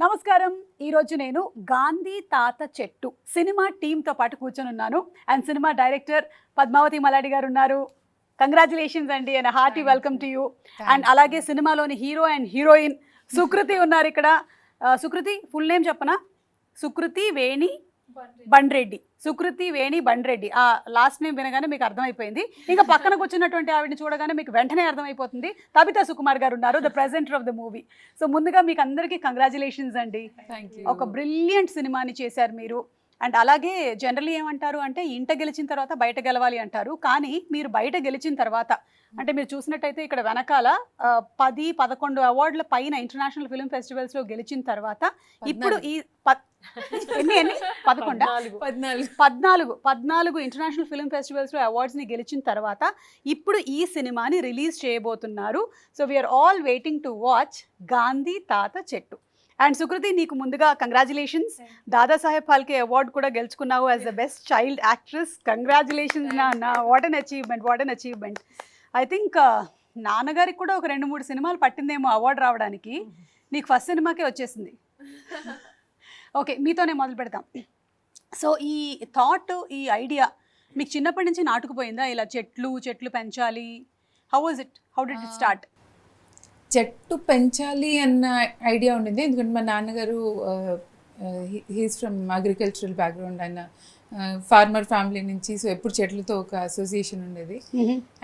నమస్కారం. ఈరోజు నేను గాంధీ తాత చెట్టు సినిమా టీంతో పాటు కూర్చొని ఉన్నాను. అండ్ సినిమా డైరెక్టర్ పద్మావతి మలాడి గారు ఉన్నారు. కంగ్రాచులేషన్స్ అండి and hearty welcome to you. And అలాగే సినిమాలోని హీరో అండ్ హీరోయిన్ సుకృతి ఉన్నారు ఇక్కడ. సుకృతి ఫుల్ నేమ్ చెప్పనా? సుకృతి వేణి బండ్రెడ్డి. సుకృతి వేణి బండ్రెడ్డి. ఆ లాస్ట్ నేమ్ వినగానే మీకు అర్థమైపోయింది. ఇంకా పక్కన కూర్చున్నటువంటి ఆవిడని చూడగానే మీకు వెంటనే అర్థమైపోతుంది. తబితా సుకుమార్ గారు ఉన్నారు, the presenter of the movie. So ముందుగా మీకు అందరికీ కంగ్రాచులేషన్స్ అండి. ఒక బ్రిలియంట్ సినిమాని చేశారు మీరు. అండ్ అలాగే జనరల్లీ ఏమంటారు అంటే ఇంట గెలిచిన తర్వాత బయట గెలవాలి అంటారు. కానీ మీరు బయట గెలిచిన తర్వాత అంటే మీరు చూసినట్టయితే ఇక్కడ వెనకాల 10-11 అవార్డుల పైన ఇంటర్నేషనల్ ఫిల్మ్ ఫెస్టివల్స్లో గెలిచిన తర్వాత ఇప్పుడు ఈ 14 ఇంటర్నేషనల్ ఫిల్మ్ ఫెస్టివల్స్లో అవార్డ్స్ని గెలిచిన తర్వాత ఇప్పుడు ఈ సినిమాని రిలీజ్ చేయబోతున్నారు. So we are all waiting to watch Gandhi Tatha Chettu. And Sukriti, నీకు ముందుగా కంగ్రాచులేషన్స్. దాదాసాహెబ్ ఫాల్కే అవార్డు కూడా గెలుచుకున్నావు as the best child actress. Congratulations నా. What an achievement. I think నాన్నగారికి కూడా ఒక 2-3 సినిమాలు పట్టిందేమో అవార్డు రావడానికి. నీకు ఫస్ట్ సినిమాకే వచ్చేసింది. ఓకే, మీతోనే మొదలు పెడతాం. సో ఈ థాట్, ఈ ఐడియా మీకు చిన్నప్పటి నుంచి నాటుకుపోయిందా? ఇలా చెట్లు పెంచాలి. How did it start? చెట్టు పెంచాలి అన్న ఐడియా ఉండింది. ఎందుకంటే మా నాన్నగారు హీస్ ఫ్రమ్ అగ్రికల్చరల్ బ్యాక్గ్రౌండ్. ఆయన ఫార్మర్ ఫ్యామిలీ నుంచి. సో ఎప్పుడు చెట్లతో ఒక అసోసియేషన్ ఉండేది.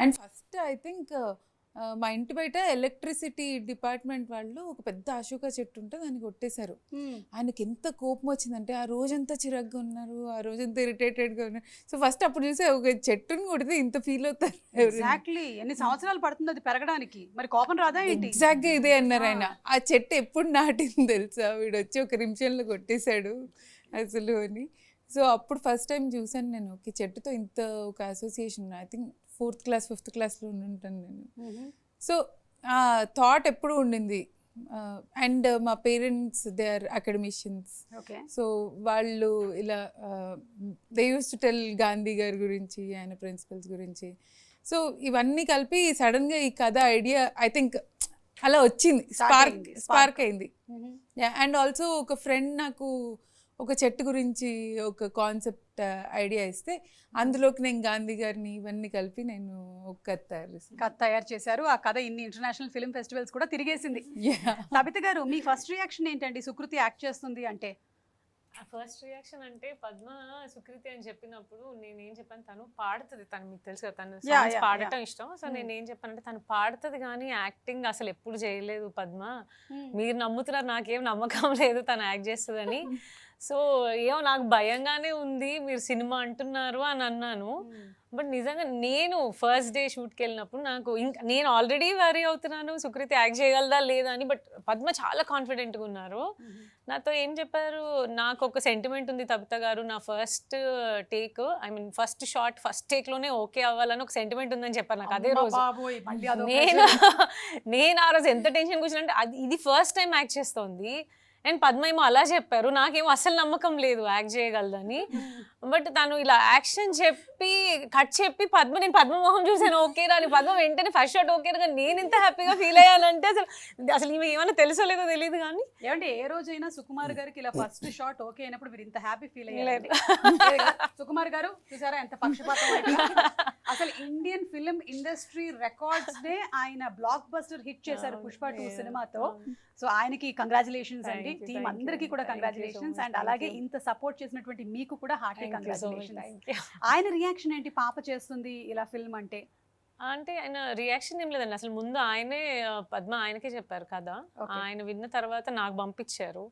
అండ్ ఫస్ట్ ఐ థింక్ మా ఇంటి బయట ఎలక్ట్రిసిటీ డిపార్ట్మెంట్ వాళ్ళు ఒక పెద్ద అశోక చెట్టు ఉంటే దాన్ని కొట్టేశారు. ఆయనకి ఎంత కోపం వచ్చిందంటే ఆ రోజంతా చిరాగ్గా ఉన్నారు, ఆ రోజంతా ఇరిటేటెడ్గా ఉన్నారు. సో ఫస్ట్ అప్పుడు చూసే ఒక చెట్టుని కొడితే ఇంత ఫీల్ అవుతారు. ఎగ్జాక్ట్లీ ఎన్ని సంవత్సరాలు పడుతుంది అది పెరగడానికి, మరి కోపం రాదా ఏంటి? ఎగ్జాక్ట్గా ఇదే అన్నారు ఆయన. ఆ చెట్టు ఎప్పుడు నాటింది తెలుసా? వీడు వచ్చి ఒక నిమిషంలో కొట్టేశాడు అసలు అని. సో అప్పుడు ఫస్ట్ టైం చూసాను నేను, ఓకే చెట్టుతో ఇంత ఒక association. I think 4th class 5th క్లాస్లో ఉంటాను నేను. సో ఆ థాట్ ఎప్పుడు ఉండింది. అండ్ మా పేరెంట్స్ దే ఆర్ అకాడమిషియన్స్. సో వాళ్ళు ఇలా they use to tell Gandhi గారి గురించి, ఆయన ప్రిన్సిపల్స్ గురించి. సో ఇవన్నీ కలిపి సడన్గా ఈ కథ ఐడియా ఐ థింక్ అలా వచ్చింది, స్పార్క్ అయింది. అండ్ ఆల్సో ఒక ఫ్రెండ్ నాకు ఒక చెట్టు గురించి ఒక కాన్సెప్ట్ ఐడియా ఇస్తే అందులోకి నేను గాంధీ గారిని ఇవన్నీ కలిపి నేను ఒక కథ తయారు చేశారు. ఆ కథ ఇన్ని ఇంటర్నేషనల్ ఫిల్మ్ ఫెస్టివల్స్ కూడా తిరిగేసింది. తబిత గారు, మీ ఫస్ట్ రియాక్షన్ ఏంటండి సుకృతి యాక్ట్ చేస్తుంది అంటే? ఫస్ట్ రియాక్షన్ అంటే పద్మ సుకృతి అని చెప్పినప్పుడు నేనేం చెప్పాను, తను పాడుతుంది. తను మీకు తెలుసు కదా, తను సాంగ్స్ పాడటం ఇష్టం. సో నేనేం చెప్పానంటే తను పాడుతుంది కానీ యాక్టింగ్ అసలు ఎప్పుడు చేయలేదు పద్మ. మీరు నమ్ముతున్నారు, నాకేం నమ్మకం లేదు తను యాక్ట్ చేస్తుందని. సో ఏమో నాకు భయంగానే ఉంది, మీరు సినిమా అంటున్నారు అని అన్నాను. బట్ నిజంగా నేను ఫస్ట్ డే షూట్కి వెళ్ళినప్పుడు నాకు ఇంకా నేను ఆల్రెడీ వరీ అవుతున్నాను సుకృతి యాక్ట్ చేయగలదా లేదా అని. బట్ పద్మ చాలా కాన్ఫిడెంట్గా ఉన్నారు. నాతో ఏం చెప్పారు, నాకు ఒక సెంటిమెంట్ ఉంది తబిత గారు, నా first take first shot first టేక్లోనే ఓకే అవ్వాలని ఒక సెంటిమెంట్ ఉందని చెప్పారు నాకు అదే రోజు. నేను ఆ రోజు ఎంత టెన్షన్ కూర్చుంటే ఇది ఫస్ట్ టైం యాక్ట్ చేస్తోంది. అండ్ పద్మ ఏమో అలా చెప్పారు, నాకేమో అసలు నమ్మకం లేదు యాక్ట్ చేయగలదని. బట్ తను ఇలా యాక్షన్ చెప్పి కట్ చెప్పి నేను పద్మ మొహం చూసాను ఓకే రాని. పద్మ వెంటనే ఫస్ట్ షాట్ ఓకే కానీ నేను ఇంత హ్యాపీగా ఫీల్ అయ్యానంటే అసలు ఈమె ఏమైనా తెలుసో లేదో తెలియదు. కానీ ఏమంటే ఏ రోజైనా సుకుమార్ గారికి ఇలా ఫస్ట్ షాట్ ఓకే అయినప్పుడు మీరు ఇంత హ్యాపీ ఫీల్ అయ్యారు? సుకుమార్ గారు చూసారా ఎంత పక్షపాతం. అసలు ఇండియన్ ఫిల్మ్ ఇండస్ట్రీ రికార్డ్స్ నే ఆయన బ్లాక్ బస్టర్ హిట్ చేశారు పుష్ప 2 సినిమాతో. సో ఆయనకి కంగ్రాచులేషన్స్ అండి. టీమ్ అందరికీ కూడా కంగ్రాచులేషన్స్. అండ్ అలాగే ఇంత సపోర్ట్ చేసినటువంటి మీకు కూడా హార్టీ కంగ్రాచులేషన్స్. ఆయన రియాక్షన్ ఏంటి పాప చేస్తుంది ఇలా ఫిల్మ్ అంటే? అంటే ఆయన రియాక్షన్ ఏం లేదండి, అసలు ముందు ఆయనే పద్మ ఆయనకే చెప్పారు కదా. ఆయన విన్న తర్వాత నాకు పంపించారు,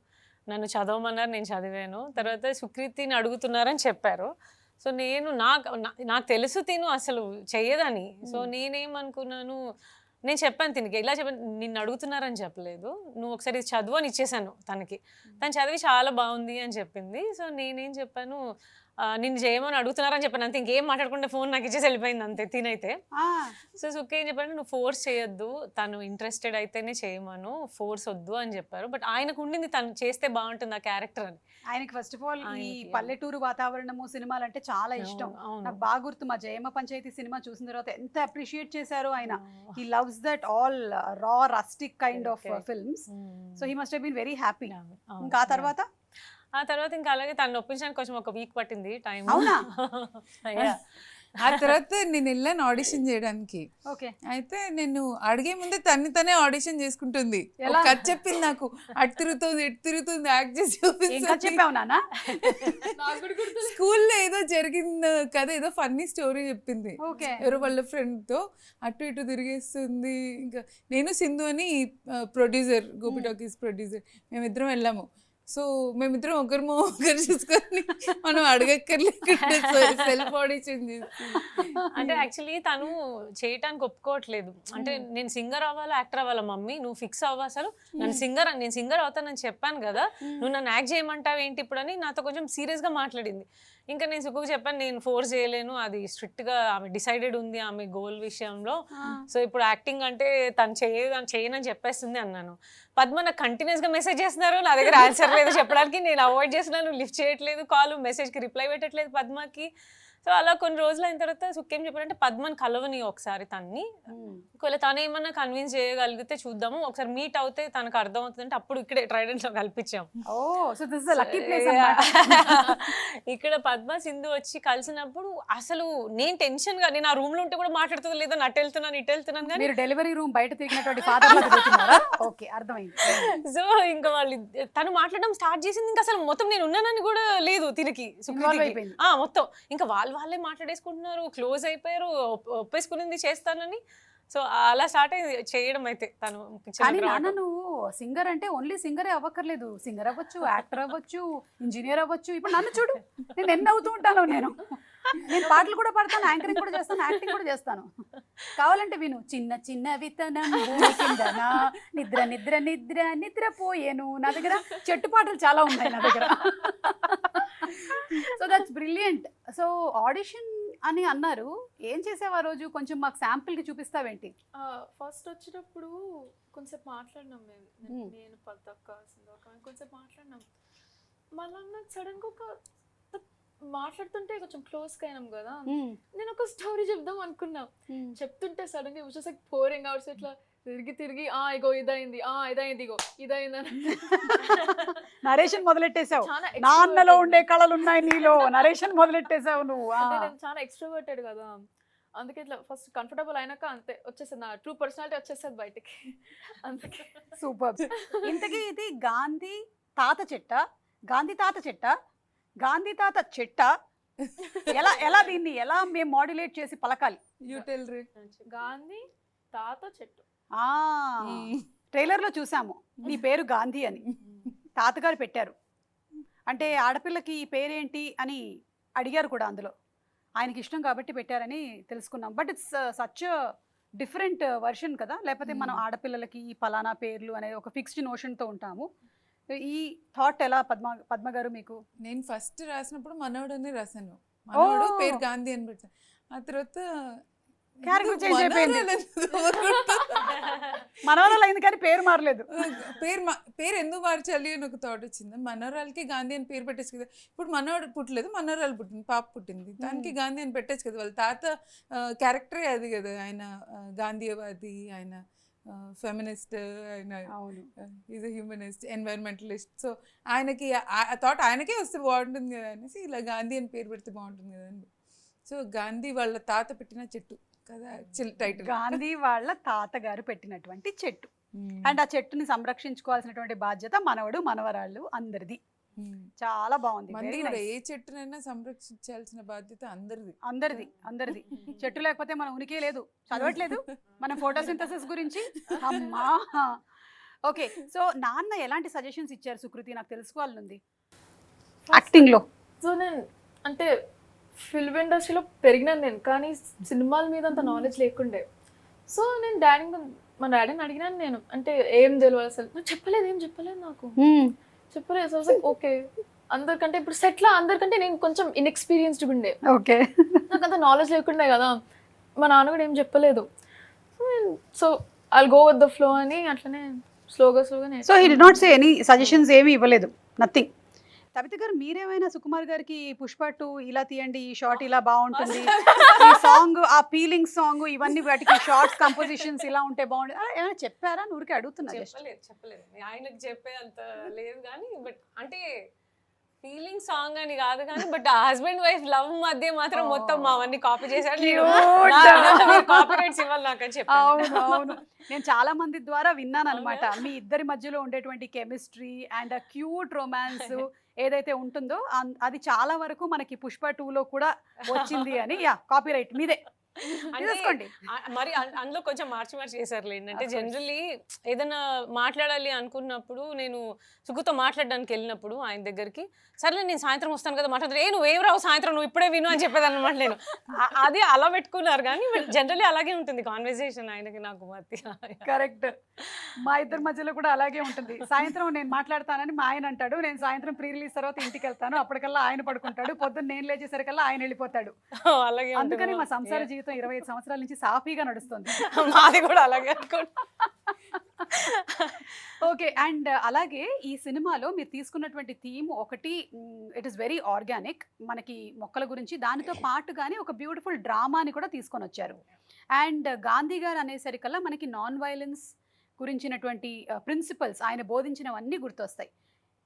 నన్ను చదవమన్నారు, నేను చదివాను. తర్వాత సుకృతిని అడుగుతున్నారని చెప్పారు. సో నాకు తెలుసు తిను అసలు చెయ్యదని. సో నేనేమనుకున్నాను, నేను చెప్పాను తినికి ఇలా చెప్పాను, నిన్ను అడుగుతున్నారని చెప్పలేదు, నువ్వు ఒకసారి చదువు అని ఇచ్చేసాను తనకి. తను చదివి చాలా బాగుంది అని చెప్పింది. సో నేనేం చెప్పాను, నిన్ను చేయమని అడుగుతున్నారని చెప్పాను అంతే, ఇంకేం మాట్లాడకుండా ఫోన్ నాకు ఇచ్చేసి వెళ్ళిపోయింది అంతే తినైతే. సో సుఖి ఏం చెప్పారంటే నువ్వు ఫోర్స్ చేయొద్దు, తను ఇంట్రెస్టెడ్ అయితేనే చేయమను, ఫోర్స్ వద్దు అని చెప్పారు. బట్ ఆయనకు ఉండింది తను చేస్తే బాగుంటుంది ఆ క్యారెక్టర్ అని. ఆయనకి ఫస్ట్ ఆఫ్ ఆల్ ఈ ఆయనకి, పల్లెటూరు వాతావరణము సినిమాలు అంటే చాలా ఇష్టం. అవును. నాకు బాగా గుర్తు, మా జయమ్మ పంచాయతీ సినిమా చూసిన తర్వాత ఎంత అప్రిషియేట్ చేశారు ఆయన. He loves that all raw rustic kind of films. So he must have been very happy. ఇంకా ఆ తర్వాత ఇంకా అలాగే తను ఒప్పించడానికి కొంచెం ఒక వీక్ పట్టింది టైం. అవునా? ఆ తర్వాత నేను వెళ్ళాను ఆడిషన్ చేయడానికి. ఓకే. అయితే నేను అడిగే ముందే తనే ఆడిషన్ చేసుకుంటుంది. ఎలా? కథ చెప్పింది నాకు, అటు తిరుగుతుంది ఇటు తిరుగుతుంది, యాక్ట్ చేసి ఏం కథ చూపిస్తుంది. చెప్పావు నాన్న? స్కూల్లో ఏదో జరిగిన కథ, ఏదో ఫన్నీ స్టోరీ చెప్పింది. ఓకే. ఎవరో వాళ్ళ ఫ్రెండ్ తో అటు ఇటు తిరిగేస్తుంది. ఇంకా నేను సింధు అని ప్రొడ్యూసర్, గోపి టాకీస్ ప్రొడ్యూసర్, మేమిద్దరం వెళ్ళాము. సో మేమిద్దరం ఒకరు చూసుకొని మనం అడగక్కర్లేకుండా సెల్ఫ్ ఆడిషన్ చేస్తుంది. అంటే యాక్చువల్లీ తను చేయటానికి ఒప్పుకోవట్లేదు. అంటే నేను సింగర్ అవ్వాలా యాక్టర్ అవ్వాలా మమ్మీ, నువ్వు ఫిక్స్ అవ్వ, అసలు నేను సింగర్ అవుతానని చెప్పాను కదా, నువ్వు నన్ను యాక్ట్ చేయమంటావు ఏంటి ఇప్పుడు అని నాతో కొంచెం సీరియస్గా మాట్లాడింది. ఇంకా నేను సుఖకు చెప్పాను నేను ఫోర్స్ చేయలేను, అది స్ట్రిక్ట్గా ఆమె డిసైడెడ్ ఉంది ఆమె గోల్ విషయంలో. సో ఇప్పుడు యాక్టింగ్ అంటే తను చేయనని చెప్పేస్తుంది అన్నాను. పద్మ నాకు కంటిన్యూస్గా మెసేజ్ చేస్తున్నారు, నా దగ్గర ఆన్సర్ లేదు చెప్పడానికి, నేను అవాయిడ్ చేస్తున్నాను, లిఫ్ట్ చేయట్లేదు కాల్, మెసేజ్కి రిప్లై పెట్టట్లేదు పద్మకి. సో అలా కొన్ని రోజులు అయిన తర్వాత సుఖ్ ఏం చెప్పారంటే పద్మని కలవని ఒకసారి తన్ని, ఒకవేళ తను ఏమన్నా కన్విన్స్ చేయగలిగితే చూద్దాము, ఒకసారి మీట్ అవుతే తనకు అర్థం అవుతుందంటే అప్పుడు ఇక్కడే ట్రైడెంట్ లో కల్పించాం. ఇక్కడ పద్మ సింధు వచ్చి కలిసినప్పుడు అసలు నేను టెన్షన్ గా, నేను ఆ రూమ్ లో ఉంటే కూడా మాట్లాడుతుంది లేదా, అటు వెళ్తున్నాను ఇటు వెళ్తున్నాను కానీ డెలివరీ రూమ్ బయట తిరిగినటువంటి ఫాదర్. ఓకే, అర్థమైంది. సో ఇంకా వాళ్ళు తను మాట్లాడడం స్టార్ట్ చేసింది, ఇంకా అసలు మొత్తం నేను ఉన్నానని కూడా లేదు తిరిగి మొత్తం, ఇంకా వాళ్ళే మాట్లాడేసుకుంటున్నారు, క్లోజ్ అయిపోయారు, ఒప్పేసుకునింది చేస్తానని. సో అలా స్టార్ట్ అయింది చేయడం. అయితే తను కానీ నాన్న నువ్వు సింగర్ అంటే ఓన్లీ సింగరే అవ్వక్కర్లేదు, సింగర్ అవ్వచ్చు, యాక్టర్ అవ్వచ్చు, ఇంజనీర్ అవ్వచ్చు. ఇప్పుడు నన్ను చూడు, నేను ఎన్ని అవుతూ ఉంటాను. నేను పాటలు కూడా పాడతాను, యాంకరింగ్ కూడా చేస్తాను, యాక్టింగ్ కూడా చేస్తాను. కావాలంటే విను. చిన్న చిన్న విత్తనం భూమి కిందనా, నిద్ర నిద్ర నిద్ర నిద్రపోయేను. నా దగ్గర చెట్టు పాటలు చాలా ఉన్నాయి నా దగ్గర. So that's brilliant. So audition అని అన్నారు, ఏం చేసావు ఆ రోజు? కొంచెం మాకు శాంపుల్ కి చూపిస్తావేంటి? ఫస్ట్ వచ్చినప్పుడు కొంచెం మాట్లాడినాం మేము, నేను పద్దక్క కొంచెం మాట్లాడినాం. మళ్ళీ నాకు సడన్ గా ఒక మాట్లాడుతుంటే కొంచెం క్లోజ్ అయినాం కదా, నేను ఒక స్టోరీ చెప్దాం అనుకున్నా. చెప్తుంటే సడన్ గా వచ్చేసి పోరింగ్ అవుట్స్ ఇట్లా తిరిగి ఇగో ఇదైంది ఇగో ఇదైందని నరేషన్ మొదలెట్టేసావు. నాన్నలో ఉండే కళలు ఉన్నాయి నీలో, నరేషన్ మొదలెట్టేసావు నువ్వు. నేను చాలా ఎక్స్ట్రోవర్టెడ్ కదా, అందుకే ఇట్లా ఫస్ట్ కంఫర్టబుల్ అయినాక అంతే వచ్చేస్తుంది, నా ట్రూ పర్సనాలిటీ వచ్చేస్తుంది బయటికి. అందుకే సూపర్. ఇంతకీ ఇది గాంధీ తాత చెట్ట, గాంధీ తాత చెట్ట, గాంధీ తాత చెట్ట, ఎలా దీన్ని ఎలా మేము మాడ్యులేట్ చేసి పలకాలి? గాంధీ తాత చెట్టు. ట్రైలర్ లో చూసాము నీ పేరు గాంధీ అని, తాతగారు పెట్టారు. అంటే ఆడపిల్లకి ఈ పేరేంటి అని అడిగారు కూడా, అందులో ఆయనకి ఇష్టం కాబట్టి పెట్టారని తెలుసుకున్నాం. But it's such different version కదా, లేకపోతే మనం ఆడపిల్లలకి ఈ పలానా పేర్లు అనేది ఒక ఫిక్స్డ్ నోషన్తో ఉంటాము. ఈ థాట్ ఎలా పద్మ గారు మీకు? నేను ఫస్ట్ రాసినప్పుడు మనోడు అని రాశాను, మనోడు పేరు గాంధీ అని పెట్టాను. ఆ తర్వాత మనవరాలు అయింది కానీ పేరు మారలేదు. పేరు ఎందుకు మార్చాలి అని ఒక థాట్ వచ్చింది. మనవరాలకి గాంధీ అని పేరు పెట్టచ్చు కదా, ఇప్పుడు మనవడు పుట్టలేదు, మనవరాలు పుట్టింది, పాప పుట్టింది, దానికి గాంధీ అని పెట్టచ్చు కదా. వాళ్ళ తాత క్యారెక్టరే అది కదా, ఆయన గాంధీవాది, ఆయన ఫెమినిస్ట్, ఆయన ఈజ్ హ్యూమనిస్ట్, ఎన్వైరన్మెంటలిస్ట్. సో ఆయనకి థాట్ ఆయనకే వస్తే బాగుంటుంది కదా అనేసి ఇలా గాంధీ అని పేరు పెడితే బాగుంటుంది కదా అని. సో గాంధీ వాళ్ళ తాత పెట్టిన చెట్టు కదా టైటిల్, గాంధీ వాళ్ళ తాతగారు పెట్టినటువంటి చెట్టు. అండ్ ఆ చెట్టుని సంరక్షించుకోవాల్సినటువంటి బాధ్యత మనవడు మనవరాళ్ళు అందరిది. చాలా బాగుంది. ఏ చెట్టునైనా సంరక్షించాల్సిన బాధ్యత అందరిది. చెట్టు లేకపోతే మన ఉనికి లేదు, చదవట్లేదు మనం ఫోటోసింథసిస్ గురించి. అమ్మా ఓకే. సో నాన్న ఎలాంటి సజెషన్స్ ఇచ్చారు సుకృతి, నాకు తెలుసుకోవాలనుంది యాక్టింగ్ లో. సో నేను అంటే ఫిల్మ్ ఇండస్ట్రీలో పెరిగినాను నేను, కానీ సినిమాల మీద అంత నాలెడ్జ్ లేకుండే. సో నేను మా డాడీని అడిగినాను నేను, అంటే ఏం తెలియదు అసలు, నాకు ఏం చెప్పలేదు నాకు. సో ఓకే అందరికంటే ఇప్పుడు సెట్లో అందరికంటే నేను కొంచెం ఇన్ఎక్స్పీరియన్స్డ్ ఉండే, ఓకే. నాకు అంత నాలెడ్జ్ లేకుండే కదా, మా నాన్న కూడా ఏం చెప్పలేదు. So I'll go with the flow అని అట్లనే స్లోగా so he did not say any suggestions ఏమీ ఇవ్వలేదు, నథింగ్. తబిత గారు మీరేమైనా సుకుమార్ గారికి పుష్ప 2 ఇలా తీయండి, ఈ షాట్ ఇలా బాగుంటుంది, ఈ సాంగ్ ఆ పీలింగ్ సాంగ్ ఇవన్నీ వాటికి షార్ట్స్ కంపోజిషన్స్ ఇలా ఉంటే బాగుంటుంది ఏమైనా చెప్పారా? ఊరికే అడుగుతున్నా. చెప్పలేదు ఆయనకు చెప్పే అంత లేదు కానీ, బట్ అంటే ఫీలింగ్ సాంగ్ అని కాదు కానీ, బట్ హస్బెండ్ వైఫ్ లవ్ మధ్య మాత్రం మొత్తం అవన్నీ కాపీ చేశాడు. కాపీ రైట్స్ ఇవ్వాలి నాకు అని చెప్పి. అవును అవును, నేను చాలా మంది ద్వారా విన్నాను అనమాట. మీ ఇద్దరి మధ్యలో ఉండేటువంటి కెమిస్ట్రీ అండ్ క్యూట్ రొమాన్స్ ఏదైతే ఉంటుందో అది చాలా వరకు మనకి పుష్ప 2లో కూడా వచ్చింది అని. యా, కాపీ రైట్ మీదే తీసుకోండి. మరి అందులో కొంచెం మార్చి చేశారు ఏంటంటే, జనరల్లీ ఏదైనా మాట్లాడాలి అనుకున్నప్పుడు నేను సుగుతో మాట్లాడడానికి వెళ్ళినప్పుడు ఆయన దగ్గరికి, సర్లే నేను సాయంత్రం వస్తాను కదా మాట్లాడతాను, నువ్వేం రావు సాయంత్రం, నువ్వు ఇప్పుడే విను అని చెప్పేది అనమాట. నేను అది అలా పెట్టుకున్నారు కానీ జనరల్లీ అలాగే ఉంటుంది కాన్వర్సేషన్ ఆయనకి నాకు మధ్య. కరెక్ట్, మా ఇద్దరి మధ్యలో కూడా అలాగే ఉంటుంది. సాయంత్రం నేను మాట్లాడతానని మా ఆయన అంటాడు, నేను సాయంత్రం ప్రీ రిలీజ్ తర్వాత ఇంటికి వెళ్తాను, అప్పటికల్లా ఆయన పడుకుంటాడు, పొద్దున్న నేను లేచేసరికల్లా ఆయన వెళ్ళిపోతాడు. అలాగే అందుకని మా సంసార జీవితం 25 సంవత్సరాల నుంచి సాఫీగా నడుస్తుంది. మాది కూడా అలాగే అనుకోండి. ఓకే, అండ్ అలాగే ఈ సినిమాలో మీరు తీసుకున్నటువంటి థీమ్ ఒకటి, ఇట్ ఈస్ వెరీ ఆర్గానిక్, మనకి మొక్కల గురించి, దానితో పాటుగానే ఒక బ్యూటిఫుల్ డ్రామాని కూడా తీసుకొని వచ్చారు. అండ్ గాంధీ గారు అనేసరికల్లా మనకి నాన్ వైలెన్స్ గురించినటువంటి ప్రిన్సిపల్స్ ఆయన బోధించినవన్నీ గుర్తొస్తాయి.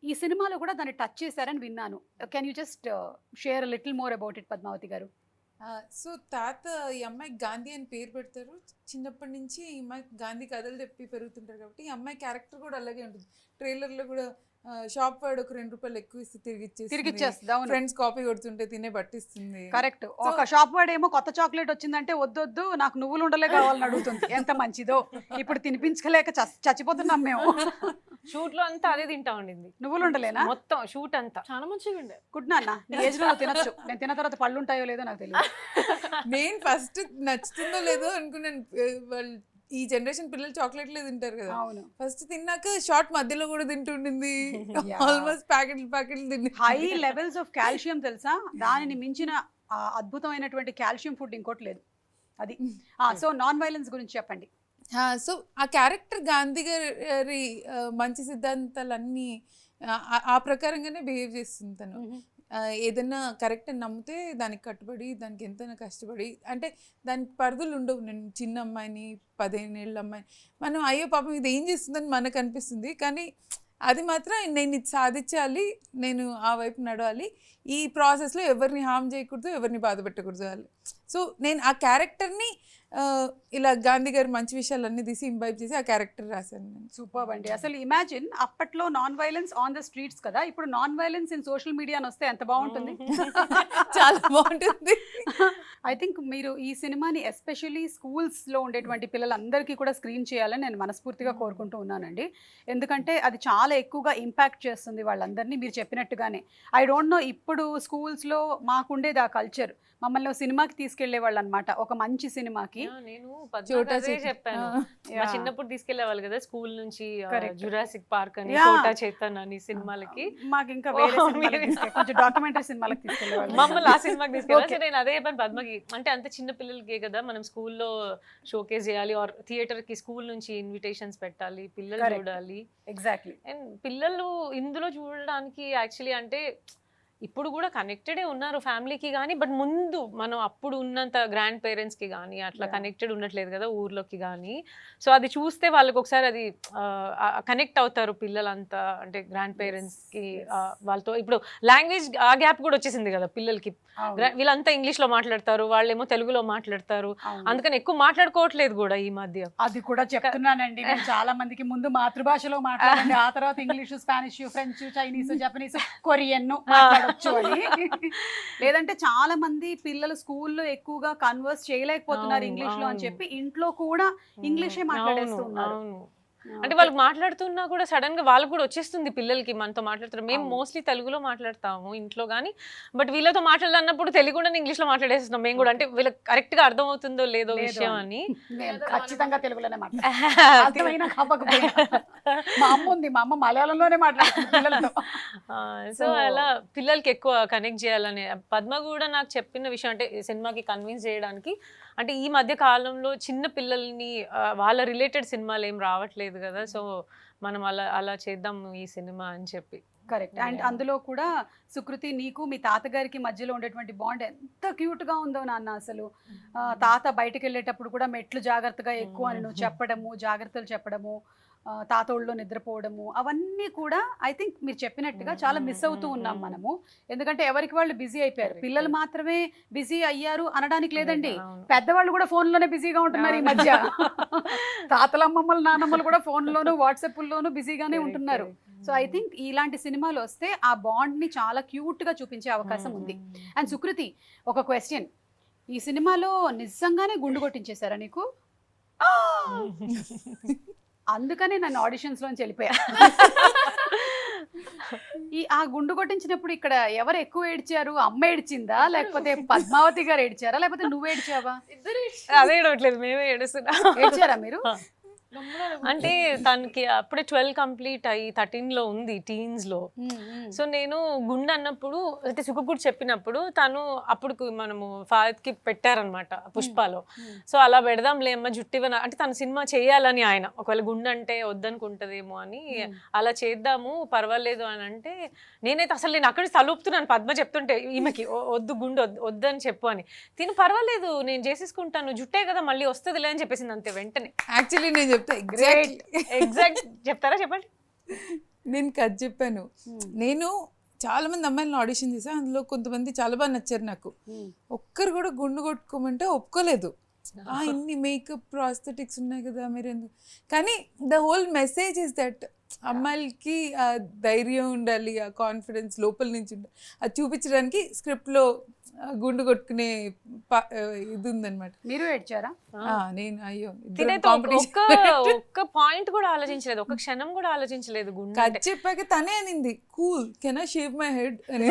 ఈ సినిమాలో కూడా దాన్ని టచ్ చేశారని విన్నాను. Can you just share little more about it Padmavathi గారు? సో తాత ఈ అమ్మాయికి గాంధీ అని పేరు పెడతారు. చిన్నప్పటి నుంచి ఈ అమ్మాయికి గాంధీ కథలు చెప్పి పెరుగుతుంటారు కాబట్టి ఈ అమ్మాయి క్యారెక్టర్ కూడా అలాగే ఉంటుంది. ట్రైలర్లో కూడా షాప్ వాడు ఒక 2 రూపాయలు ఎక్కువ ఇస్తే తిరిగి ఇచ్చేస్తుంది, ఫ్రెండ్స్ కాపీ కొడుతుంటే తినే పట్టిస్తుంది. కరెక్ట్, ఒక షాప్ వాడు ఏమో కొత్త చాక్లెట్ వచ్చిందంటే వద్దొద్దు నాకు నువ్వులు ఉండలే కావాలని అడుగుతుంది. ఎంత మంచిదో, ఇప్పుడు తినిపించలేక చచ్చిపోతున్నాం మేము. షూట్ లో అంతా అదే తింటా ఉండింది, నువ్వులు ఉండలేనా మొత్తం షూట్ అంతా. చాలా మంచిగా ఉండే. గుడ్ నాన్న, నీ ఏజ్ లో తినొచ్చు, నేను తిన్న తర్వాత పళ్ళు ఉంటాయో లేదో నాకు తెలియదు. నేను ఫస్ట్ నచ్చుతుందో లేదో అనుకున్నాను, వాళ్ళు ఈ జనరేషన్ పిల్లలు చాక్లెట్లే తింటారు కదా, ఫస్ట్ తిన్నాక షార్ట్ మధ్యలో కూడా తింటుండింది, ఆల్మోస్ట్ ప్యాకెట్లు తింది. హై లెవెల్స్ ఆఫ్ కాల్షియం తెలుసా, దానిని మించిన అద్భుతమైనటువంటి కాల్షియం ఫుడ్ ఇంకోటి లేదు అది. సో నాన్ వైలెన్స్ గురించి చెప్పండి. సో ఆ క్యారెక్టర్ గాంధీ గారి మంచి సిద్ధాంతాలన్నీ ఆ ప్రకారంగానే బిహేవ్ చేస్తుంది తను. ఏదైనా కరెక్ట్ అని నమ్మితే దానికి కట్టుబడి, దానికి ఎంతైనా కష్టపడి, అంటే దానికి పరిధులు ఉండవు. నేను చిన్న అమ్మాయిని, 15 ఏళ్ళ అమ్మాయిని, మనం అయ్యో పాపం ఇది ఏం చేస్తుందని మనకు అనిపిస్తుంది, కానీ అది మాత్రం నేను ఇది సాధించాలి, నేను ఆ వైపు నడవాలి, ఈ ప్రాసెస్లో ఎవరిని హామ్ చేయకూడదు, ఎవరిని బాధ పెట్టకూడదు వాళ్ళు. సో నేను ఆ క్యారెక్టర్ని ఇలా గాంధీ గారి మంచి విషయాలన్నీ తీసి ఇంబైబ్ చేసి ఆ క్యారెక్టర్ రాశాను నేను. సూపర్ అండి. అసలు ఇమాజిన్ అప్పట్లో non violence on the streets కదా, ఇప్పుడు non violence in social media అని వస్తే ఎంత బాగుంటుంది. చాలా బాగుంటుంది. ఐ థింక్ మీరు ఈ సినిమాని ఎస్పెషల్లీ స్కూల్స్లో ఉండేటువంటి పిల్లలందరికీ కూడా స్క్రీన్ చేయాలని నేను మనస్ఫూర్తిగా కోరుకుంటూ ఉన్నానండి. ఎందుకంటే అది చాలా ఎక్కువగా ఇంపాక్ట్ చేస్తుంది వాళ్ళందరినీ, మీరు చెప్పినట్టుగానే. ఐ డోంట్ నో ఇప్పుడు స్కూల్స్లో మాకుండేది ఆ కల్చర్, మమ్మల్ని సినిమాకి తీసుకెళ్లే వాళ్ళు అనమాట, ఒక మంచి సినిమాకి. నేను చెప్పాను, మా చిన్నప్పుడు తీసుకెళ్లేవాళ్ళు కదా స్కూల్ నుంచి జురాసిక్ పార్క్ అని, కోటా చైతన్ అని సినిమాలకి. మాకు ఇంకా కొంచెం డాక్యుమెంటరీ సినిమాలకు తీసుకెళ్లేవాళ్ళు, మమ్మల్ని ఆ సినిమాకి తీసుకెళ్ళాలి. నేను అదే చెప్పాను పద్మకి, అంటే అంత చిన్న పిల్లలకే కదా మనం స్కూల్లో షోకేస్ చేయాలి, ఆర్ థియేటర్ కి స్కూల్ నుంచి ఇన్విటేషన్స్ పెట్టాలి, పిల్లలు చూడాలి. ఎగ్జాక్ట్లీ. అండ్ పిల్లలు ఇందులో చూడడానికి యాక్చువల్లీ అంటే ఇప్పుడు కూడా కనెక్టెడే ఉన్నారు ఫ్యామిలీకి కానీ, బట్ ముందు మనం అప్పుడు ఉన్నంత గ్రాండ్ పేరెంట్స్కి కానీ అట్లా కనెక్టెడ్ ఉండట్లేదు కదా ఊర్లోకి కానీ. సో అది చూస్తే వాళ్ళకి ఒకసారి అది కనెక్ట్ అవుతారు పిల్లలంతా, అంటే గ్రాండ్ పేరెంట్స్కి వాళ్ళతో. ఇప్పుడు లాంగ్వేజ్ ఆ గ్యాప్ కూడా వచ్చేసింది కదా పిల్లలకి, వీళ్ళంతా ఇంగ్లీష్లో మాట్లాడతారు, వాళ్ళేమో తెలుగులో మాట్లాడతారు, అందుకని ఎక్కువ మాట్లాడుకోవట్లేదు కూడా ఈ మధ్య. అది కూడా చెప్తున్నానండి నేను చాలా మందికి, ముందు మాతృభాషలో మాట్లాడండి, ఆ తర్వాత English, Spanish, French, Chinese, Japanese, Korean మాట్లాడొచ్చు అని. లేదంటే చాలా మంది పిల్లలు స్కూల్లో ఎక్కువగా కన్వర్స్ చేయలేకపోతున్నారు ఇంగ్లీష్ లో అని చెప్పి ఇంట్లో కూడా ఇంగ్లీషే మాట్లాడేస్తున్నారు. అంటే వాళ్ళు మాట్లాడుతున్నా కూడా సడన్ గా వాళ్ళకి కూడా వచ్చేస్తుంది పిల్లలకి మనతో మాట్లాడుతున్నారు. మేము అవును. మోస్ట్లీ తెలుగులో మాట్లాడతాము ఇంట్లో కానీ, బట్ వీళ్ళతో మాట్లాడాలన్నప్పుడు తెలియకుండా ఇంగ్లీష్ లో మాట్లాడేస్తున్నాం మేము కూడా. అంటే వీళ్ళకి కరెక్ట్ గా అర్థం అవుతుందో లేదో లేదు విషయం అని. అని. నేను ఖచ్చితంగా తెలుగులోనే మాట్లాడతాను. అర్థమైనా కాకపోయినా. మా అమ్మ ఉంది, మా అమ్మ మలయాళంలోనే మాట్లాడుతుంది పిల్లలతో. సో అలా పిల్లలకి ఎక్కువ కనెక్ట్ చేయాలని పద్మ కూడా నాకు చెప్పిన విషయం, అంటే ఈ సినిమాకి కన్విన్స్ చేయడానికి, అంటే ఈ మధ్య కాలంలో చిన్న పిల్లల్ని వాళ్ళ రిలేటెడ్ సినిమాలు ఏం రావట్లేదు కదా, సో మనం అలా అలా చేద్దాం ఈ సినిమా అని చెప్పి. కరెక్ట్. అండ్ అందులో కూడా సుకృతి, నీకు మీ తాతగారికి మధ్యలో ఉండేటువంటి బాండ్ ఎంత క్యూట్ గా ఉందో నాన్న అసలు. తాత బయటకు వెళ్ళేటప్పుడు కూడా మెట్లు జాగ్రత్తగా ఎక్కువ అని నువ్వు చెప్పడము, జాగ్రత్తలు చెప్పడము, తాత ఒళ్ళో నిద్రపోవడము, అవన్నీ కూడా ఐ థింక్ మీరు చెప్పినట్టుగా చాలా మిస్ అవుతూ ఉన్నాం మనము. ఎందుకంటే ఎవరికి వాళ్ళు బిజీ అయిపోయారు. పిల్లలు మాత్రమే బిజీ అయ్యారు అనడానికి లేదండి, పెద్దవాళ్ళు కూడా ఫోన్లోనే బిజీగా ఉంటున్నారు ఈ మధ్య. తాతలమ్మమ్మలు నానమ్మలు కూడా ఫోన్లోను వాట్సాప్లోను బిజీగానే ఉంటున్నారు. సో ఐ థింక్ ఇలాంటి సినిమాలు వస్తే ఆ బాండ్ని చాలా క్యూట్గా చూపించే అవకాశం ఉంది. అండ్ సుకృతి, ఒక క్వశ్చన్, ఈ సినిమాలో నిజంగానే గుండు కొట్టించేశారా నీకు? అందుకనే నన్ను ఆడిషన్స్ లోంచి వెళ్ళిపోయా. ఆ గుండు కొట్టించినప్పుడు ఇక్కడ ఎవరు ఎక్కువ ఏడ్చారు? అమ్మ ఏడ్చిందా, లేకపోతే పద్మావతి గారు ఏడ్చారా, లేకపోతే నువ్వు ఏడ్చావా? ఇద్దరు అదే ఏడవట్లేదు, మేమే ఏడుస్తున్నాం. ఏడ్చారా మీరు? అంటే తనకి అప్పుడే 12 కంప్లీట్ అయ్యి 13 లో ఉంది, టీన్స్ లో. సో నేను గుండె అన్నప్పుడు, అంటే సుఖగుడు చెప్పినప్పుడు తను అప్పుడు మనము ఫాదర్ కి పెట్టారనమాట పుష్పలో. సో అలా పెడదాంలే అమ్మ జుట్టివన, అంటే తన సినిమా చేయాలని ఆయన, ఒకవేళ గుండె అంటే వద్దనుకుంటదేమో అని అలా చేద్దాము పర్వాలేదు అని అంటే, నేనైతే అసలు నేను అక్కడ తలుపుతున్నాను పద్మ చెప్తుంటే ఈమెకి వద్దు గుండె వద్దని చెప్పు అని. తిను పర్వాలేదు నేను చేసేసుకుంటాను, జుట్టే కదా మళ్ళీ వస్తుందిలే అని చెప్పేసింది అంతే వెంటనే. యాక్చువల్లీ నేను చెప్తా ఎగ్జాక్ట్ చెప్తారా చెప్పండి. నేను కథ చెప్పాను. నేను చాలా మంది అమ్మాయిలను ఆడిషన్ చేశాను, అందులో కొంతమంది చాలా బాగా నచ్చారు నాకు. ఒక్కరు కూడా గుండు కొట్టుకోమంటే ఒప్పుకోలేదు. ఇన్ని మేకప్ ప్రాస్థెటిక్స్ ఉన్నాయి కదా మీరు ఎందుకు, కానీ the whole message is that అమ్మాయిలకి ఆ ధైర్యం ఉండాలి, ఆ కాన్ఫిడెన్స్ లోపల నుంచి ఉండాలి, అది చూపించడానికి స్క్రిప్ట్లో గుండు కొట్టుకునే ఇది ఉందన్నమాట. మీరు ఏడ్చారా? నేను అయ్యో ఒక్క పాయింట్ కూడా ఆలోచించలేదు, ఒక క్షణం కూడా ఆలోచించలేదు. గుండె కథ చెప్పాక తనే అనింది cool can I shave my head అని.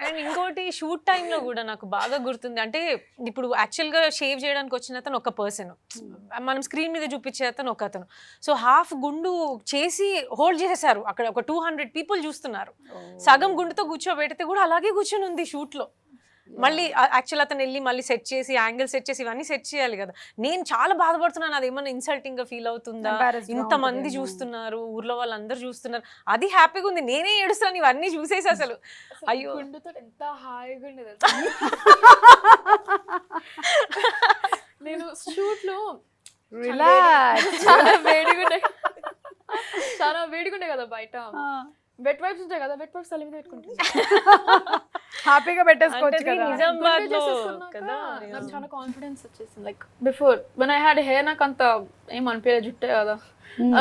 అండ్ ఇంకోటి షూట్ టైంలో కూడా నాకు బాగా గుర్తుంది, అంటే ఇప్పుడు యాక్చువల్గా షేవ్ చేయడానికి వచ్చిన అతను ఒక పర్సన్, మనం స్క్రీన్ మీద చూపించే అతను ఒక అతను. సో హాఫ్ గుండు చేసి హోల్డ్ చేసేసారు, అక్కడ ఒక 200 పీపుల్ చూస్తున్నారు. సగం గుండుతో కూర్చోబెడితే కూడా అలాగే కూర్చొని ఉంది షూట్లో. మళ్ళీ యాక్చువల్ అతను వెళ్ళి మళ్ళీ సెట్ చేసి యాంగిల్ సెట్ చేసి ఇవన్నీ సెట్ చేయాలి కదా. నేను చాలా బాధపడుతున్నాను, అది ఏమన్నా ఇన్సల్టింగ్ గా ఫీల్ అవుతుందా, ఇంతమంది చూస్తున్నారు, ఊర్లో వాళ్ళందరూ చూస్తున్నారు, అది హ్యాపీగా ఉంది, నేనే ఏడుస్తున్నాను ఇవన్నీ చూసేసి. అసలు అయ్యో గుండుతో ఎంత హాయిగా ఉండేది. నేను షూట్ లో చాలా వేడిగా ఉండే కదా బయట, వెట్ వైప్స్ ఉంటాయి కదా, వెట్ వైప్స్ తల మీద పెట్టుకుంటాను, హ్యాపీగా పెట్టేసుకోవచ్చు కదా. నిజామాబాద్ లో కదా నాకు చాలా కాన్ఫిడెన్స్ వచ్చేసింది. Like before when I had hair నాకు అంత ఏం అనిపించలేదు, జుట్టే కదా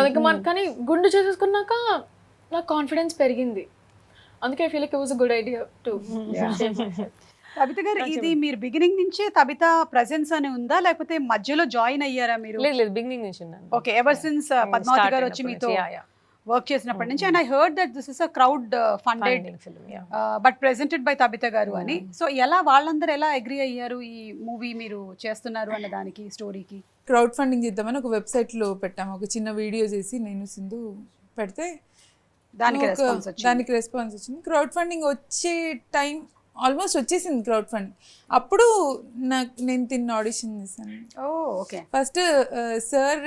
అది, కానీ గుండు చేసేసుకున్నాక నాకు కాన్ఫిడెన్స్ పెరిగింది. అందుకే I feel like it was a good idea to. Tabitha గారు, ఇది మీరు బిగినింగ్ నుంచే తబిత ప్రెసెన్స్ అని ఉందా, లేకపోతే మధ్యలో జాయిన్ అయ్యారా మీరు? లేదు బిగినింగ్ నుంచి ఉన్నాను. ఓకే, ఎవర్ సిన్స్ పద్మావతి గారు వచ్చి మీతో వర్క్ చేసినప్పటి నుంచి. And I heard that this is a crowd funded but presented by Tabitha గారు అని. సో ఎలా వాళ్ళందరూ ఎలా అగ్రీ అయ్యారు ఈ మూవీ మీరు చేస్తున్నారు అన్న దానికి, స్టోరీకి? క్రౌడ్ ఫండింగ్ చేద్దామని ఒక వెబ్సైట్లో పెట్టాము, ఒక చిన్న వీడియో చేసి నేను సింధు పెడితే దానికి రెస్పాన్స్ వచ్చింది. క్రౌడ్ ఫండింగ్ వచ్చే టైం ఆల్మోస్ట్ వచ్చేసింది క్రౌడ్ ఫండింగ్. అప్పుడు నేను తిన్న ఆడిషన్ చేశాను. ఫస్ట్ సార్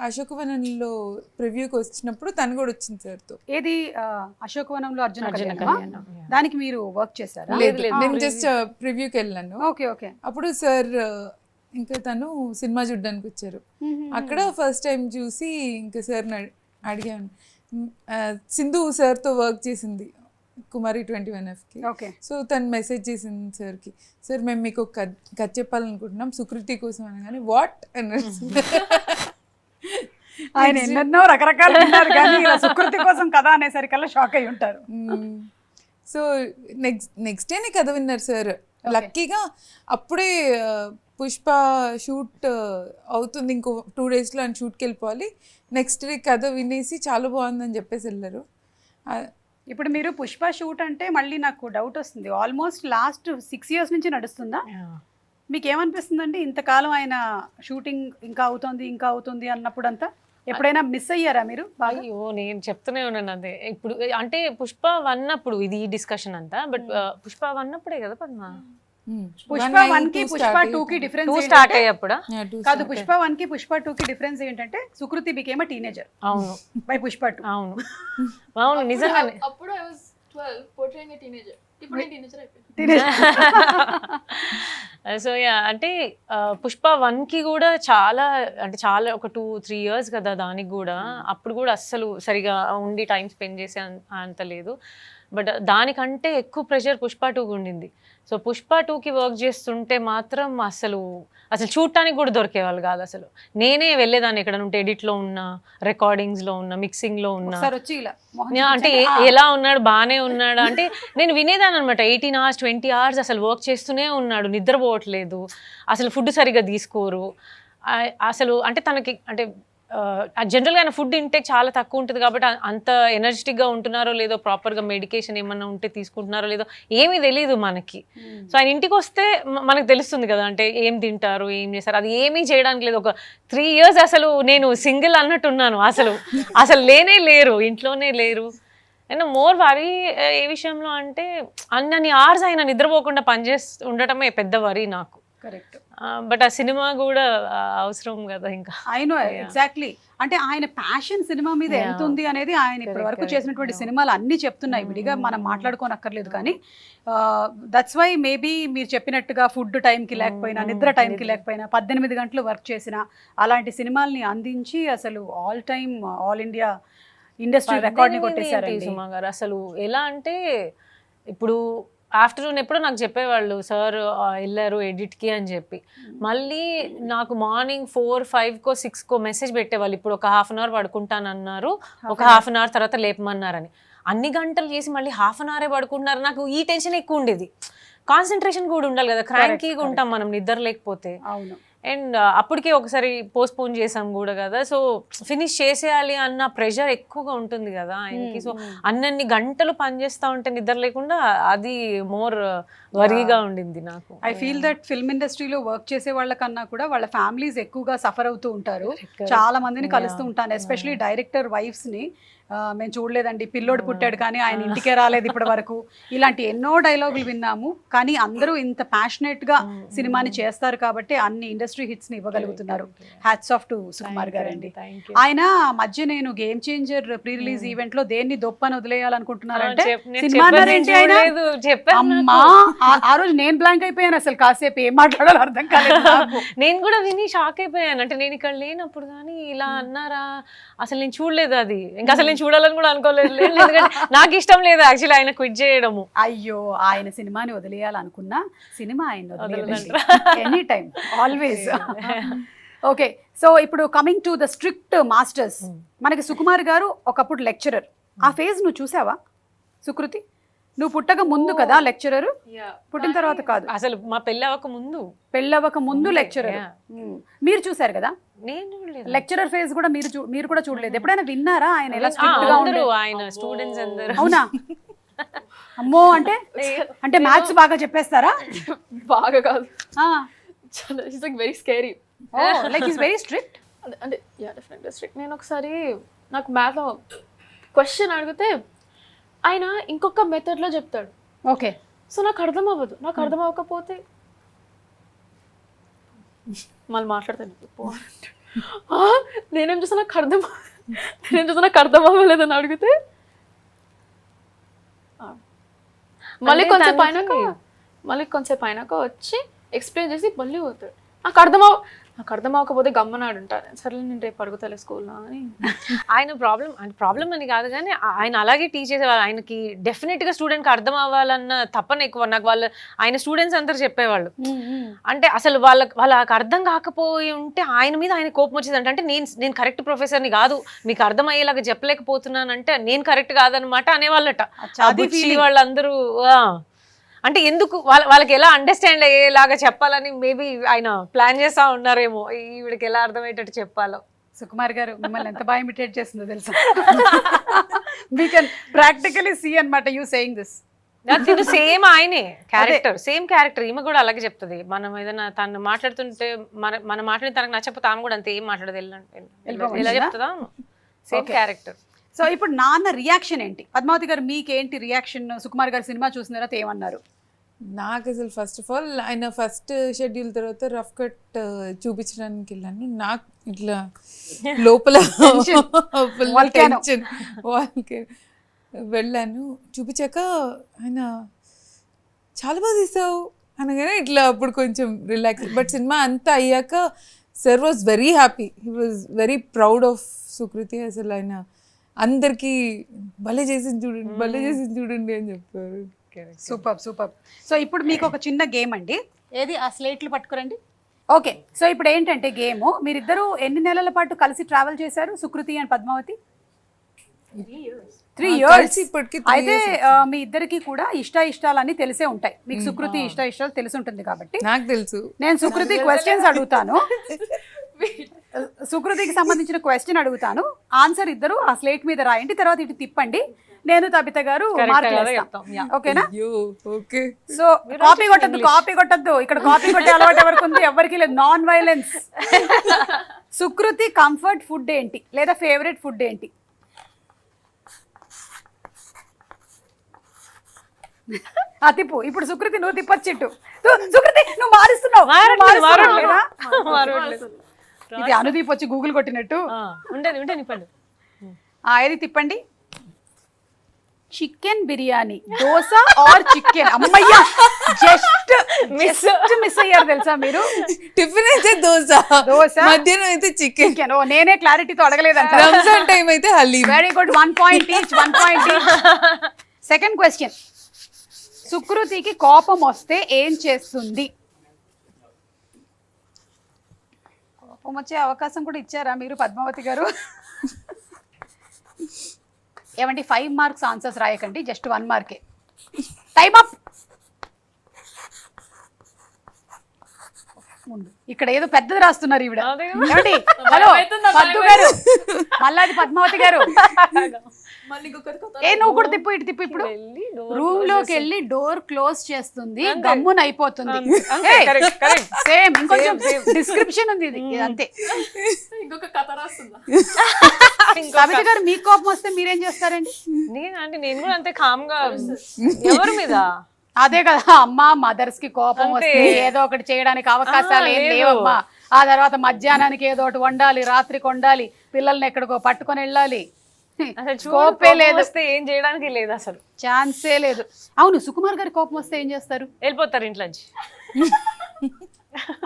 అశోకవనంలో ప్రివ్యూకి వచ్చినప్పుడు తను కూడా వచ్చింది సార్తో. ఏది అశోకవనంలో అర్జున కళ్యాణం, దానికి మీరు వర్క్ చేశారా? లేదు, నేను జస్ట్ ప్రివ్యూకి వెళ్ళాను. ఓకే. అప్పుడు సార్ ఇంకా తను సినిమా చూడడానికి వచ్చారు. అక్కడ ఫస్ట్ టైం చూసి ఇంకా సార్ని అడిగాను. సింధు సార్తో వర్క్ చేసింది కుమారి 21Fకి. సో తను మెసేజ్ చేసింది సార్కి, సార్ మేము మీకు ఒక కథ చెప్పాలనుకుంటున్నాం సుకృతి కోసం అనగానే వాట్ అన్నారు. ఆయన ఎన్నెన్నో రకరకాలు ఉన్నారు కానీ సుకృతి కోసం కథ అనేసరికల్లా షాక్ అయి ఉంటారు. సో నెక్స్ట్ డేనే కథ విన్నారు సార్. లక్కీగా అప్పుడే పుష్ప షూట్ అవుతుంది, ఇంకో 2 daysలో అని షూట్కి వెళ్ళిపోవాలి. నెక్స్ట్ డే కథ వినేసి చాలా బాగుందని చెప్పేసి వెళ్ళారు. ఇప్పుడు మీరు పుష్ప షూట్ అంటే మళ్ళీ నాకు డౌట్ వస్తుంది, ఆల్మోస్ట్ లాస్ట్ 6 years నుంచి నడుస్తుందా? మీకు ఏమనిపిస్తుందండి ఇంతకాలం ఆయన షూటింగ్ ఇంకా అవుతుంది అన్నప్పుడు అంతా ఎప్పుడైనా మిస్ అయ్యారా మీరు బాగా? అయ్యో నేను చెప్తూనే ఉన్నాను అదే. ఇప్పుడు అంటే పుష్ప 1 అప్పుడు ఇది డిస్కషన్ అంతా, బట్ పుష్ప 1 అప్పుడే కదా పద్మ, పుష్ప 1 కి పుష్ప 2 కి డిఫరెన్స్ 2 స్టార్ట్ అయ్యేప్పుడా? కాదు, పుష్ప 1 కి పుష్ప 2 కి డిఫరెన్స్ ఏంటంటే సుకృతి బికేమ్ ఎ టీనేజర్. అవును బై పుష్ప 2. అవును అవును నిజంగానే. అప్పుడు I was 12 portraying a teenager. ఇప్పుడు నేను టీనేజర్ అయిపోయాను. సో యా అంటే పుష్ప 1 కి కూడా చాలా అంటే చాలా ఒక 2-3 years కదా దానికి కూడా. అప్పుడు కూడా అస్సలు సరిగా ఉండి టైం స్పెండ్ చేసే అంత లేదు. బట్ దానికంటే ఎక్కువ ప్రెషర్ పుష్ప 2కి ఉండింది. సో పుష్ప 2కి వర్క్ చేస్తుంటే మాత్రం అసలు చూడటానికి కూడా దొరికేవాళ్ళు కాదు. అసలు నేనే వెళ్ళేదాన్ని ఎక్కడ ఉంటే, ఎడిట్లో ఉన్నా, రికార్డింగ్స్లో ఉన్నా, మిక్సింగ్లో ఉన్నా, అంటే ఎలా ఉన్నాడు, బాగానే ఉన్నాడు అంటే నేను వినేదాన్ని అనమాట. 18 hours 20 hours అసలు వర్క్ చేస్తూనే ఉన్నాడు, నిద్రపోవట్లేదు, అసలు ఫుడ్ సరిగ్గా తీసుకోరు అసలు. అంటే తనకి అంటే జనరల్గా ఆయన ఫుడ్ ఇంటేక్ చాలా తక్కువ ఉంటుంది కాబట్టి అంత ఎనర్జెటిక్గా ఉంటున్నారో లేదో, ప్రాపర్గా మెడికేషన్ ఏమన్నా ఉంటే తీసుకుంటున్నారో లేదో ఏమీ తెలియదు మనకి. సో ఆయన ఇంటికి వస్తే మనకు తెలుస్తుంది కదా, అంటే ఏం తింటారు, ఏం చేస్తారు, అది ఏమీ చేయడానికి లేదు. ఒక 3 years అసలు నేను సింగిల్ అన్నట్టున్నాను. అసలు లేరు, ఇంట్లోనే లేరు. అండ్ మోర్ వరీ ఏ విషయంలో అంటే అన్ని hours ఆయన నిద్రపోకుండా పనిచేస్తూ ఉండటమే పెద్ద వరీ నాకు. కరెక్ట్. బట్ ఆ సినిమా కూడా అవసరం కదా ఇంకా. I know exactly. అంటే ఆయన ప్యాషన్ సినిమా మీద ఎంత ఉంది అనేది ఆయన ఇప్పటి వరకు చేసినటువంటి సినిమాలు అన్ని చెప్తున్నాయి. విడిగా మనం మాట్లాడుకోనక్కర్లేదు. కానీ దట్స్ వై మేబీ మీరు చెప్పినట్టుగా ఫుడ్ టైంకి లేకపోయినా, నిద్ర టైంకి లేకపోయినా, 18 గంటలు వర్క్ చేసిన అలాంటి సినిమాల్ని అందించి అసలు ఆల్ ఇండియా ఇండస్ట్రీ రికార్డ్ని కొట్టేశారండి. సుమా గారు అసలు ఎలా అంటే ఇప్పుడు ఆఫ్టర్నూన్ ఎప్పుడో నాకు చెప్పేవాళ్ళు, సార్ వెళ్ళారు ఎడిట్కి అని చెప్పి. మళ్ళీ నాకు మార్నింగ్ 4-5కో 6కో మెసేజ్ పెట్టేవాళ్ళు, ఇప్పుడు ఒక 1/2 hour పడుకుంటానన్నారు, ఒక 1/2 hour తర్వాత లేపమన్నారని. అన్ని గంటలు చేసి మళ్ళీ 1/2 hour పడుకుంటున్నారు. నాకు ఈ టెన్షన్ ఎక్కువ ఉండేది. కాన్సన్ట్రేషన్ కూడా ఉండాలి కదా, క్రాంకీగా ఉంటాం మనం నిద్ర లేకపోతే. అవును. అండ్ అప్పటికే ఒకసారి పోస్ట్పోన్ చేసాం కూడా కదా, సో ఫినిష్ చేసేయాలి అన్న ప్రెషర్ ఎక్కువగా ఉంటుంది కదా ఆయనకి. సో అన్నన్ని గంటలు పనిచేస్తూ ఉంటే నిద్ర లేకుండా అది మోర్ వరీగా ఉండింది నాకు. ఐ ఫీల్ దట్ ఫిల్మ్ ఇండస్ట్రీలో వర్క్ చేసే వాళ్ళకన్నా కూడా వాళ్ళ ఫ్యామిలీస్ ఎక్కువగా సఫర్ అవుతూ ఉంటారు. చాలా మందిని కలుస్తూ ఉంటాను, ఎస్పెషలీ డైరెక్టర్ వైఫ్స్ని. మేము చూడలేదండి, పిల్లోడు పుట్టాడు కానీ ఆయన ఇంటికే రాలేదు ఇప్పటి వరకు, ఇలాంటి ఎన్నో డైలాగులు విన్నాము. కానీ అందరూ ఇంత ప్యాషనేట్గా సినిమాని చేస్తారు కాబట్టి అన్ని ఇండస్ట్రీ హిట్స్ని ఇవ్వగలుగుతున్నారు. హ్యాట్స్ ఆఫ్ టు సుకుమార్ గారండి. ఆయన మధ్య నేను గేమ్ చేంజర్ ప్రీ రిలీజ్ ఈవెంట్లో దేన్ని దొప్పని వదిలేయాలనుకుంటున్నారంటే సినిమా ఏంటి ఆయన. అమ్మా ఆ రోజు నేను బ్లాంక్ అయిపోయాను, అసలు కాసేపు ఏం మాట్లాడాలో అర్థం కాలేదు నాకు. నేను కూడా విని షాక్ అయిపోయాను. అంటే నేను ఇక్కడ లేనప్పుడు కానీ ఇలా అన్నారా, అసలు నేను చూడలేదు అది, ఇంకా అసలు నేను చూడాలని కూడా అనుకోలేదు. ఎందుకంటే నాకు ఇష్టం లేదు యాక్చువల్లీ ఆయన క్విట్ చేయడము. అయ్యో, ఆయన సినిమాని వదిలేయాలనుకున్నా సినిమా ఆయన any time always. Okay, so ఇప్పుడు coming to the strict masters, మనకి సుకుమార్ గారు ఒకప్పుడు లెక్చరర్. ఆ ఫేజ్ నువ్వు చూసావా సుకృతి? నువ్వు పుట్టక ముందు కదా లెక్చరర్, పుట్టిన తర్వాత కాదు. అసలు మా పెళ్ళవక ముందు లెక్చరర్. మీరు చూసారు కదా, నేను లెక్చరర్ ఫేజ్ కూడా మీరు కూడా చూడలేదు. ఎప్పుడైనా విన్నారా ఆయన ఎలా స్ట్రిక్ట్ గా ఉండేది? ఆయన స్టూడెంట్స్ అందరూ. అవునా? అమ్మో, అంటే మ్యాథ్స్ బాగా చెప్పేస్తారా? బాగా కాదు, very scary. Like is very strict. అంటే యా, డెఫినెట్లీ స్ట్రిక్ట్. నేను ఒకసారి నాకు మ్యాథ్లో క్వశ్చన్ అడిగితే ఆయన ఇంకొక మెథడ్లో చెప్తాడు. ఓకే, సో నాకు అర్థం అవ్వదు. నాకు అర్థం అవ్వకపోతే మళ్ళీ మాట్లాడతాను. నేనేం చూసా నాకు అర్థం అవ్వలేదని అడిగితే మళ్ళీ కొంచెంసేపు అయినాక వచ్చి ఎక్స్ప్లెయిన్ చేసి మళ్ళీ పోతాడు. నాకు అర్థం అవ్వకపోతే గమ్మనాడు ఉంటారు. సరే నేను రేపు అడుగుతాలే స్కూల్లో అని. ఆయన ప్రాబ్లం అని కాదు కానీ ఆయన అలాగే టీచ్ చేసేవాళ్ళు. ఆయనకి డెఫినెట్గా స్టూడెంట్కి అర్థం అవ్వాలన్న తప్పన ఎక్కువ. నాకు ఆయన స్టూడెంట్స్ అందరూ చెప్పేవాళ్ళు, అంటే అసలు వాళ్ళకి అర్థం కాకపోయి ఉంటే ఆయన మీద ఆయన కోపం వచ్చేది. అంటే నేను కరెక్ట్ ప్రొఫెసర్ని కాదు, మీకు అర్థం అయ్యేలాగా చెప్పలేకపోతున్నానంటే నేను కరెక్ట్ కాదనమాట అనేవాళ్ళట వాళ్ళందరూ. అంటే ఎందుకు వాళ్ళకి ఎలా అండర్స్టాండ్ అయ్యేలాగా చెప్పాలని మేబీ ఆయన ప్లాన్ చేస్తా ఉన్నారేమో, ఈవిడికి ఎలా అర్థమయ్యేటట్టు చెప్పాలో. సుకుమార్ గారు మిమ్మల్ని ఎంత బాగా ఇమిటేట్ చేస్తుందో తెలుసా. వీ కెన్ ప్రాక్టికలీ సీ అన్నమాట యూ సేయింగ్ దిస్. తిను సేమ్ ఆయనే క్యారెక్టర్, సేమ్ క్యారెక్టర్. ఈమె కూడా అలాగే చెప్తుంది. మనం ఏదైనా తను మాట్లాడుతుంటే మన మాట్లాడి తనకు నచ్చకపోతే ఆమె కూడా అంతే ఏం మాట్లాడదు, ఎలా చెప్తుందా, సేమ్ క్యారెక్టర్. సో ఇప్పుడు నాన్న రియాక్షన్ ఏంటి? పద్మావతి గారు మీకేంటి రియాక్షన్? సుకుమార్ గారు సినిమా చూసిన తర్వాత ఏమన్నారు? నాకు అసలు ఫస్ట్ ఆఫ్ ఆల్ ఆయన ఫస్ట్ షెడ్యూల్ తర్వాత రఫ్ కట్ చూపించడానికి వెళ్ళాను. నాకు ఇట్లా లోపల వాళ్ళకి వెళ్ళాను. చూపించాక ఆయన చాలా బాగా తీసావు అనగానే ఇట్లా అప్పుడు కొంచెం రిలాక్స్. బట్ సినిమా అంతా అయ్యాక sir was very happy, he was very proud of Sukriti. అసలు ఆయన అందరికీ భలే చేసింది చూడండి, భలే చేసింది చూడండి అని చెప్పారు. Super super. సో ఇప్పుడు మీకు ఒక చిన్న గేమ్ అండి. ఏది ఆ స్లేట్లు పట్టుకురండి. ఓకే, సో ఇప్పుడు ఏంటంటే గేమ్, మీరిద్దరూ ఎన్ని నెలల పాటు కలిసి ట్రావెల్ చేశారు సుకృతి అండ్ పద్మావతి? 3 years. ఇప్పటికి అయితే మీ ఇద్దరికి కూడా ఇష్టాలన్నీ తెలిసే ఉంటాయి. మీకు సుకృతి ఇష్టాలు తెలిసి ఉంటుంది కాబట్టి నాకు తెలుసు. నేను సుకృతి క్వశ్చన్స్ అడుగుతాను, సుకృతికి సంబంధించిన క్వశ్చన్ అడుగుతాను, ఆన్సర్ ఇద్దరు ఆ స్లేట్ మీద రాయండి, తర్వాత ఇటు తిప్పండి, నేను తబిత గారు ఓకేనా? ఓకే. సో కాపీ కొట్టద్దు, ఇక్కడ కాపీ కొట్టే అలవాటు ఎవరికి ఉంది? ఎవరికి లేదు. Non violence. Sukriti comfort food ఏంటి లేదా ఫేవరెట్ ఫుడ్ ఏంటి? తిప్పు. ఇప్పుడు సుకృతి నువ్వు తిప్పొచ్చిట్టు. సుకృతి నువ్వు మారుస్తున్నావు. ఇది అనుదీప్ వచ్చి గూగుల్ కొట్టినట్టు. ఏది తిప్పండి. Chicken biryani, dosa or chicken? అమ్మయ్యా, జస్ట్ మిస్ అయ్యారు తెలుసా మీరు. టిఫిన్ అయితే దోశ, మధ్యాహ్నం అయితే చికెన్. ఓ నేనే క్లారిటీతో అడగలేదంట. రంజాన్ టైం అయితే haleem. Very good, 1 point each. Second question, సుకృతికి కోపం వస్తే ఏం చేస్తుంది? కోపం వచ్చే అవకాశం కూడా ఇచ్చారా మీరు పద్మావతి గారు? ఏమండి 5 marks ఆన్సర్స్ రాయకండి, జస్ట్ 1 mark. Time up. ఇక్కడ ఏదో పెద్దది రాస్తున్నారు ఈవిడ. ఏమండి? హలో పద్దు గారు, మళ్ళీ పద్మావతి గారు, నువ్వు కూడా తిప్పు, ఇటు తిప్పు. ఇప్పుడు రూమ్ లోకి వెళ్ళి డోర్ క్లోజ్ చేస్తుంది, గమ్మున అయిపోతుంది. సేమ్, ఇంకొంచెం డిస్క్రిప్షన్ ఉంది ఇది అంతే. ఇంకొక కథ రాస్తుందా? కవిత గారు మీకు కోపం వస్తే మీరేం చేస్తారండి? నేను కూడా అంతే కామ్ గా. ఎవరి మీద? అదే కదా అమ్మా, మదర్స్ కి కోపం వస్తే ఏదో ఒకటి చేయడానికి అవకాశాలు ఏం లేవమ్మా. ఆ తర్వాత మధ్యాహ్నానికి ఏదో ఒకటి వండాలి, రాత్రికి వండాలి, పిల్లల్ని ఎక్కడికో పట్టుకొని వెళ్ళాలి. కోపే లేదు, ఏం చేయడానికి లేదు, అసలు ఛాన్సే లేదు. అవును, సుకుమార్ గారి కోపం వస్తే ఏం చేస్తారు? వెళ్ళిపోతారు ఇంట్లోంచి.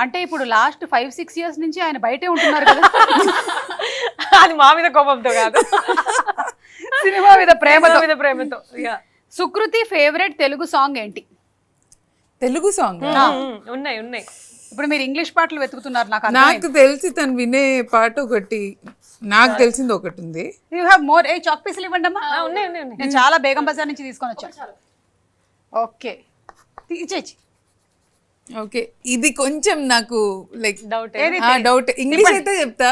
అంటే ఇప్పుడు లాస్ట్ 5-6 years నుంచి ఆయన బయటే ఉంటున్నారు కదా. అది మా మీద కోపంతో కాదు, సినిమా మీద ప్రేమతో. సుకృతి ఫేవరెట్ తెలుగు సాంగ్ ఏంటి? తెలుగు సాంగ్ ఉన్నాయి. ఇప్పుడు మీరు ఇంగ్లీష్ పాటలు వెతుకుతున్నారు. నాకు తెలిసి తను వినే పాట ఒకటి, నాకు తెలిసింది ఒకటి ఉంది. You have more. చాక్ పీసులు ఇవ్వండి అమ్మా. ఉన్నాయి. నేను చాలా బేగం బజార్ నుంచి తీసుకొని వచ్చాను. ఓకే, ఇచ్చేసి. ఓకే, ఇది కొంచెం నాకు లైక్ డౌట్. ఇంగ్లీష్ అయితే చెప్తా.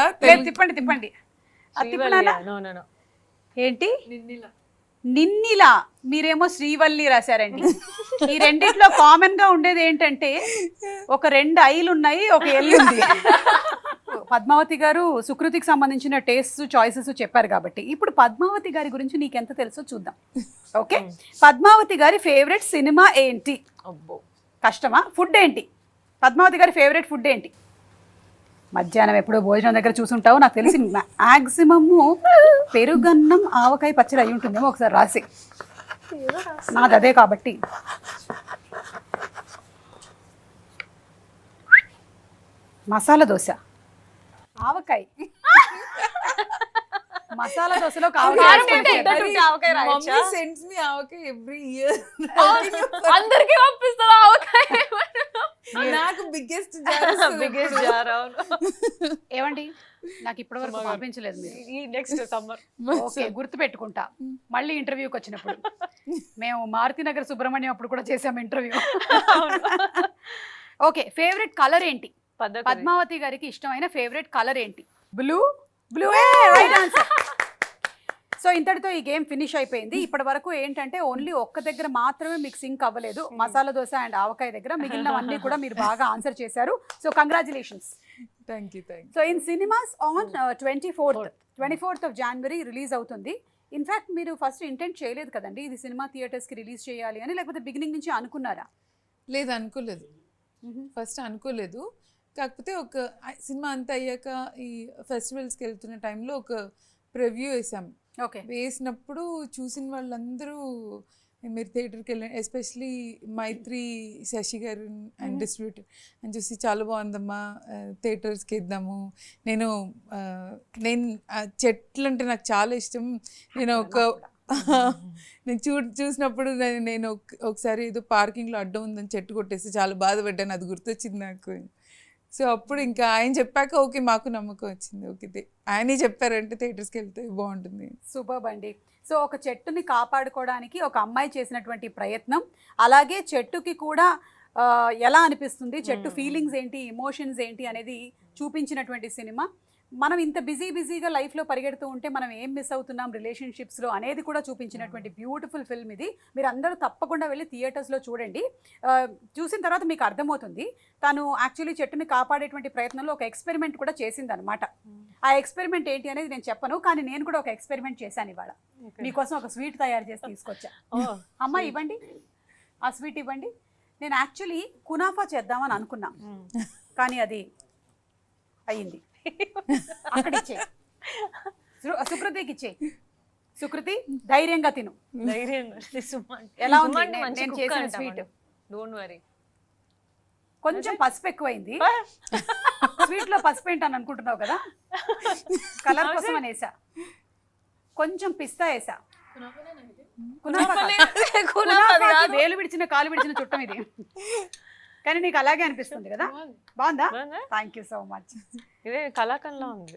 తిప్పండి. ఏంటి? నిన్నిలా. మీరేమో శ్రీవల్లి రాశారండి. ఈ రెండిట్లో కామన్ గా ఉండేది ఏంటంటే ఒక 2 ఐలు ఉన్నాయి, ఒక ఎల్లు ఉంది. పద్మావతి గారు సుకృతికి సంబంధించిన టేస్ట్ చాయిసెస్ చెప్పారు కాబట్టి ఇప్పుడు పద్మావతి గారి గురించి నీకెంత తెలుసో చూద్దాం. ఓకే, పద్మావతి గారి ఫేవరెట్ సినిమా ఏంటి? కష్టమా? ఫుడ్ ఏంటి? పద్మావతి గారి ఫేవరెట్ ఫుడ్ ఏంటి? మధ్యాహ్నం ఎప్పుడో భోజనం దగ్గర చూసుంటావు, నాకు తెలిసి మ్యాక్సిమమ్ పెరుగన్నం ఆవకాయ పచ్చడి అయి ఉంటుందేమో. ఒకసారి రాసి, నాది అదే కాబట్టి. మసాలా దోశ, ఆవకాయ. మసాలా దోశలో అందరికి పంపిస్తారు ఆవకాయ. నాకు బిగ్గెస్ట్ బిగ్గెస్ట్ జార్ అవును. ఏమండి నాకు ఇప్పటివరకు పంపించలేదు మీరు. ఈ నెక్స్ట్ సమ్మర్ ఓకే, గుర్తు పెట్టుకుంటా మళ్ళీ ఇంటర్వ్యూకి వచ్చినప్పుడు. మేము మారుతినగర్ సుబ్రహ్మణ్యం అప్పుడు కూడా చేసాము ఇంటర్వ్యూ. ఓకే, ఫేవరెట్ కలర్ ఏంటి? పద్మావతి గారికి ఇష్టమైన ఫేవరెట్ కలర్ ఏంటి? Blue. Blue right answer. So ఇంతటితో ఈ గేమ్ ఫినిష్ అయిపోయింది. ఇప్పటి వరకు ఏంటంటే ఓన్లీ ఒక్క దగ్గర మాత్రమే మీకు సింక్ అవ్వలేదు, మసాలా దోశ అండ్ ఆవకాయ దగ్గర. మిగిలినవన్నీ కూడా మీరు బాగా ఆన్సర్ చేశారు. So congratulations. Thank you. So in cinemas on 24th of January release అవుతుంది. ఇన్ఫాక్ట్ మీరు ఫస్ట్ ఇంటెంట్ చేయలేదు కదండి ఇది సినిమా థియేటర్స్కి రిలీజ్ చేయాలి అని, లేకపోతే బిగినింగ్ నుంచి అనుకున్నారా? లేదు, అనుకోలేదు. ఫస్ట్ అనుకోలేదు. కాకపోతే ఒక సినిమా అంతా అయ్యాక ఈ ఫెస్టివల్స్కి వెళ్తున్న టైంలో ఒక ప్రివ్యూ వేసాం. ఓకే, వేసినప్పుడు చూసిన వాళ్ళందరూ మీరు థియేటర్కి వెళ్ళండి, ఎస్పెషలీ మైత్రి శశి గారు అండ్ డిస్ట్రిబ్యూటర్ అని చూసి చాలా బాగుందమ్మా థియేటర్స్కి ఇద్దాము. నేను చెట్లు అంటే నాకు చాలా ఇష్టం. నేను చూసినప్పుడు నేను ఒకసారి ఏదో పార్కింగ్లో అడ్డం ఉందని చెట్టు కొట్టేసి చాలా బాధపడ్డాను, అది గుర్తొచ్చింది నాకు. సో అప్పుడు ఇంకా ఆయన చెప్పాక ఓకే మాకు నమ్మకం వచ్చింది. ఓకే ఆయనే చెప్పారంటే థియేటర్స్కి వెళ్తే బాగుంటుంది. సూపర్బ్ అండి. సో ఒక చెట్టుని కాపాడుకోవడానికి ఒక అమ్మాయి చేసినటువంటి ప్రయత్నం, అలాగే చెట్టుకి కూడా ఎలా అనిపిస్తుంది, చెట్టు ఫీలింగ్స్ ఏంటి, ఎమోషన్స్ ఏంటి అనేది చూపించినటువంటి సినిమా. మనం ఇంత బిజీగా లైఫ్లో పరిగెడుతూ ఉంటే మనం ఏం మిస్ అవుతున్నాం రిలేషన్షిప్స్లో అనేది కూడా చూపించినటువంటి బ్యూటిఫుల్ ఫిల్మ్ ఇది. మీరు అందరూ తప్పకుండా వెళ్ళి థియేటర్స్లో చూడండి. చూసిన తర్వాత మీకు అర్థమవుతుంది తను యాక్చువల్లీ చెట్టుని కాపాడేటువంటి ప్రయత్నంలో ఒక ఎక్స్పెరిమెంట్ కూడా చేసిందనమాట. ఆ ఎక్స్పెరిమెంట్ ఏంటి అనేది నేను చెప్పను, కానీ నేను కూడా ఒక ఎక్స్పెరిమెంట్ చేశాను ఇవాళ. మీకోసం ఒక స్వీట్ తయారు చేసి తీసుకొచ్చా. అమ్మ ఇవ్వండి, ఆ స్వీట్ ఇవ్వండి. నేను యాక్చువల్లీ కునాఫా చేద్దామని అనుకున్నా, కానీ అది అయ్యింది. అక్కడ ఇచ్చే సుకృతికి ఇచ్చే. సుకృతి ధైర్యంగా తిను. ఎలా ఉంది నేను చేసిన స్వీట్? Don't worry. కొంచెం పసుపు ఎక్కువైంది స్వీట్ లో. పసుపు ఏంటని అనుకుంటున్నావు కదా, కలర్ కోసం అని వేసా. కొంచెం పిస్తా వేసా. వేలు విడిచిన కాలు విడిచిన చుట్టం ఇది, కానీ నీకు అలాగే అనిపిస్తుంది కదా. బాగుందా? Thank you so much. ఇదే కళాఖండంలో ఉంది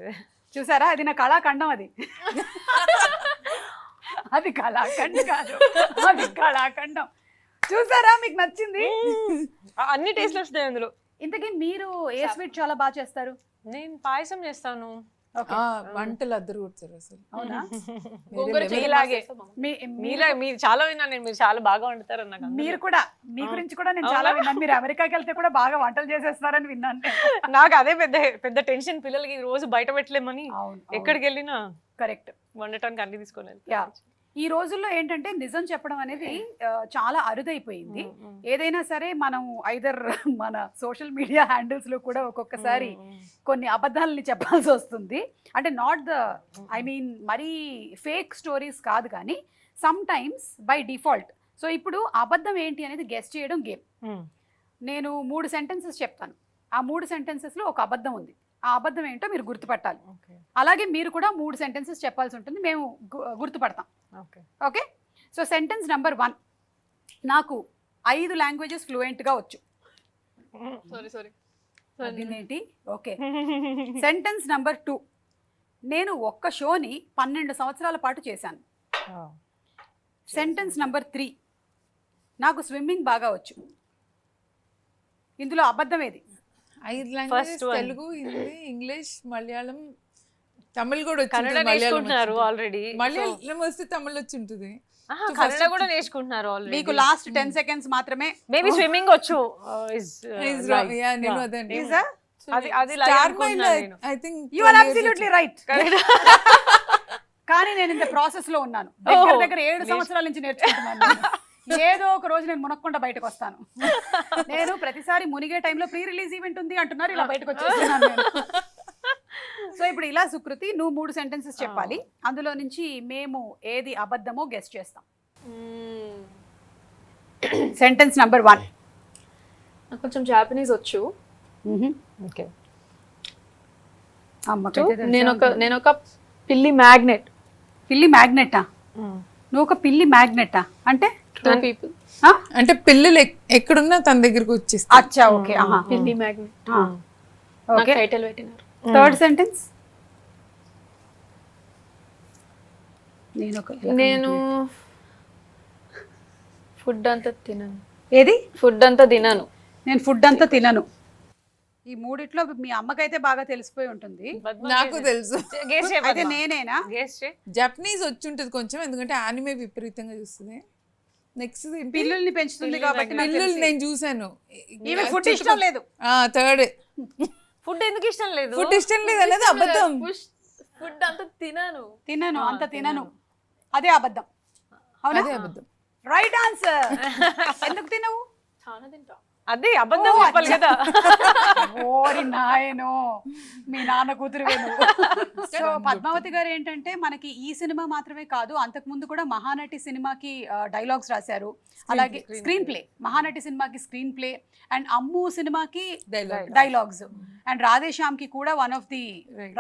చూసారా, అది నా కళాఖండం. అది అది కళాఖండం కాదు, అది కళాఖండం. చూసారా, మీకు నచ్చింది? అన్ని టేస్ట్లు వస్తాయి అందులో. ఇంతకీ మీరు ఏ స్వీట్ చాలా బాగా చేస్తారు? నేను పాయసం చేస్తాను. వంటలు అద్దరు కొడతారు అసలు. అవునా? ఇలాగే మీరు చాలా విన్నాను నేను, మీరు చాలా బాగా వండుతారు నాకు. మీరు కూడా, మీ గురించి కూడా నేను చాలా విన్నాను. మీరు అమెరికాకి వెళ్తే కూడా బాగా వంటలు చేసేస్తారని విన్నాను. నాకు అదే పెద్ద టెన్షన్, పిల్లలకి రోజు బయట పెట్టలేమని. ఎక్కడికి వెళ్ళినా కరెక్ట్ వండటానికి అన్ని తీసుకొని. ఈ రోజుల్లో ఏంటంటే నిజం చెప్పడం అనేది చాలా అరుదైపోయింది. ఏదైనా సరే మనం ఐదర్ మన సోషల్ మీడియా హ్యాండిల్స్లో కూడా ఒక్కొక్కసారి కొన్ని అబద్ధాలని చెప్పాల్సి వస్తుంది. అంటే నాట్ ద మరీ ఫేక్ స్టోరీస్ కాదు, కానీ some times by default. So ఇప్పుడు అబద్ధం ఏంటి అనేది గెస్ చేయడం గేమ్. నేను 3 సెంటెన్సెస్ చెప్తాను, ఆ 3 సెంటెన్సెస్లో ఒక అబద్ధం ఉంది. ఆ అబద్ధం ఏంటో మీరు గుర్తుపట్టాలి. అలాగే మీరు కూడా 3 సెంటెన్సెస్ చెప్పాల్సి ఉంటుంది, మేము గుర్తుపడతాం. ఓకే, సో సెంటెన్స్ నెంబర్ 1, నాకు 5 లాంగ్వేజెస్ ఫ్లూయెంట్గా వచ్చు. ఏంటి? ఓకే. సెంటెన్స్ నెంబర్ 2, నేను ఒక్క షోని 12 సంవత్సరాల పాటు చేశాను. సెంటెన్స్ నెంబర్ 3, నాకు స్విమ్మింగ్ బాగా వచ్చు. ఇందులో అబద్ధం ఏది? 5 లాంగ్వేజెస్, తెలుగు, హిందీ, ఇంగ్లీష్, మలయాళం, తమిళ్ కూడా కన్నడ నేర్చుకుంటున్నారు ఆల్రెడీ. మలయాళం వస్తే తమిళ్ వచ్చి ఉంటుంది. కన్నడ కూడా నేర్చుకుంటున్నారు ఆల్రెడీ. మీకు లాస్ట్ 10 seconds మాత్రమే. మేబీ స్విమ్మింగ్ వచ్చు. నేను అదండి. I think you are absolutely right. కానీ నేను ఇంత ప్రాసెస్ లో ఉన్నాను, దగ్గర 7 సంవత్సరాల నుంచి నేర్చుకుంటున్నాను. ఏదో ఒక రోజు నేను మునక్కుండా బయటకు వస్తాను. నేను ప్రతిసారి మునిగే టైంలో ప్రీ రిలీజ్ ఈవెంట్ ఉంది అంటున్నారు, ఇలా బయటకు వచ్చేస్తున్నాను నేను. సో ఇప్పుడు ఇలా సుకృతి, నువ్వు 3 సెంటెన్సెస్ చెప్పాలి, అందులో నుంచి మేము ఏది అబద్ధమో గెస్ చేస్తాం. సెంటెన్స్ నెంబర్ 1, నాకు కొంచెం జాపనీస్ వచ్చు. ఓకే. నేను ఒక పిల్లి మ్యాగ్నెట్. పిల్లి మ్యాగ్నెటా? నువ్వు ఒక పిల్లి మ్యాగ్నెటా అంటే 2 people. అంటే పిల్లలు ఎక్కడున్నా తన దగ్గరకు వచ్చేస్తారు. అచ్చా ఓకే పెళ్లి మ్యాగ్నెట్. ఓకే టైటిల్ పెట్టినారు. థర్డ్ సెంటెన్స్ నేను ఫుడ్ అంతా తినను. ఏది ఫుడ్ అంతా తినను. నేను ఫుడ్ అంతా తినను. ఈ మూడిట్లో మీ అమ్మకైతే బాగా తెలిసిపోయి ఉంటుంది. నాకు తెలుసు. అయితే నేనేనా? జపనీస్ వచ్చి ఉంటుంది కొంచెం, ఎందుకంటే ఆనిమే విపరీతంగా చూస్తుంది. నెక్స్ట్ పిల్లుల్ని పెంచుతుంది కాబట్టి పిల్లలు నేను చూసాను. ఈమె ఫుడ్ ఇష్టం లేదు. థర్డ్ ఫుడ్ ఎందుకు ఇష్టం లేదు? ఫుడ్ ఇష్టం లేదు అనేది అబద్ధం. ఫుడ్ అంతా తినను. అంత తినను అదే అబద్ధం. అవునా? అదే అబద్ధం. Right answer. ఎందుకు తినవు? చాలా తింటా. అదే అబద్ధం చెప్పాలి కదా. ఓరి నాయనో, మీ నాన్న కూతురు వేను. సో పద్మావతి గారు ఏంటంటే మనకి ఈ సినిమా మాత్రమే కాదు, అంతకు ముందు కూడా మహానటి సినిమాకి డైలాగ్స్ రాశారు, అలాగే స్క్రీన్ ప్లే, మహానటి సినిమాకి స్క్రీన్ ప్లే, అండ్ అమ్ము సినిమాకి డైలాగ్స్, అండ్ రాధేశ్యామ్ కి కూడా one of the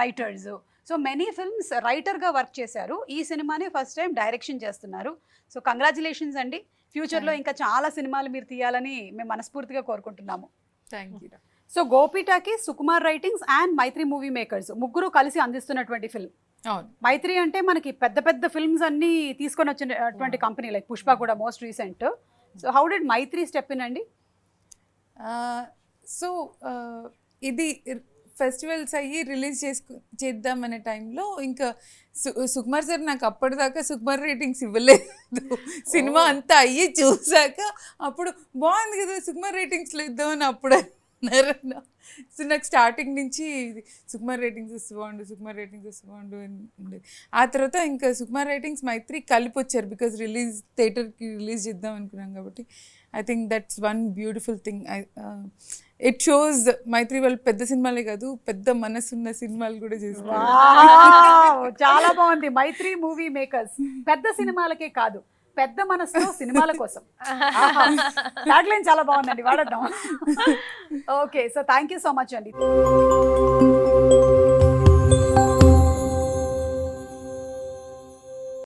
writers. So many films రైటర్గా వర్క్ చేశారు. ఈ సినిమాని ఫస్ట్ టైం డైరెక్షన్ చేస్తున్నారు. సో కంగ్రాచులేషన్స్ అండి. ఫ్యూచర్లో ఇంకా చాలా సినిమాలు మీరు తీయాలని మేము మనస్ఫూర్తిగా కోరుకుంటున్నాము. Thank you. సో గోపీటాకి Sukumar writings and Mythri movie makers ముగ్గురు కలిసి అందిస్తున్నటువంటి ఫిల్మ్. అవును. మైత్రి అంటే మనకి పెద్ద పెద్ద ఫిల్మ్స్ అన్ని తీసుకొని వచ్చినటువంటి కంపెనీ, లైక్ పుష్ప కూడా most recent. So how did Mythri step in అండి? సో ఇది ఫెస్టివల్స్ అయ్యి రిలీజ్ చేద్దామనే టైంలో ఇంకా సుకుమార్ సార్ నాకు అప్పటిదాకా సుకుమార్ రేటింగ్స్ ఇవ్వలేదు. సినిమా అంతా అయ్యి చూసాక అప్పుడు బాగుంది కదా సుకుమార్ రేటింగ్స్లో ఇద్దామని అప్పుడు అన్నారు. సో నాకు స్టార్టింగ్ నుంచి సుకుమార్ రేటింగ్స్ వస్తూ బాగుండు, సుకుమార్ రేటింగ్స్ వస్తూ బాగుండు అని ఉండేది. ఆ తర్వాత ఇంకా సుకుమార్ రేటింగ్స్ మైత్రి కలిపి వచ్చారు, బికాజ్ థియేటర్కి రిలీజ్ చేద్దాం అనుకున్నాం కాబట్టి. I think that's one beautiful thing. It shows Mythri వాళ్ళు పెద్ద సినిమాలే కాదు, పెద్ద మనసున్న సినిమాలు కూడా చేస్తారు. చాలా బాగుంది. మైత్రి మూవీ మేకర్స్ పెద్ద సినిమాలకే కాదు, పెద్ద మనసులో సినిమాల కోసం. ట్యాగ్లైన్ చాలా బాగుందండి, వాడద్దాం. Okay, so thank you so much అండి.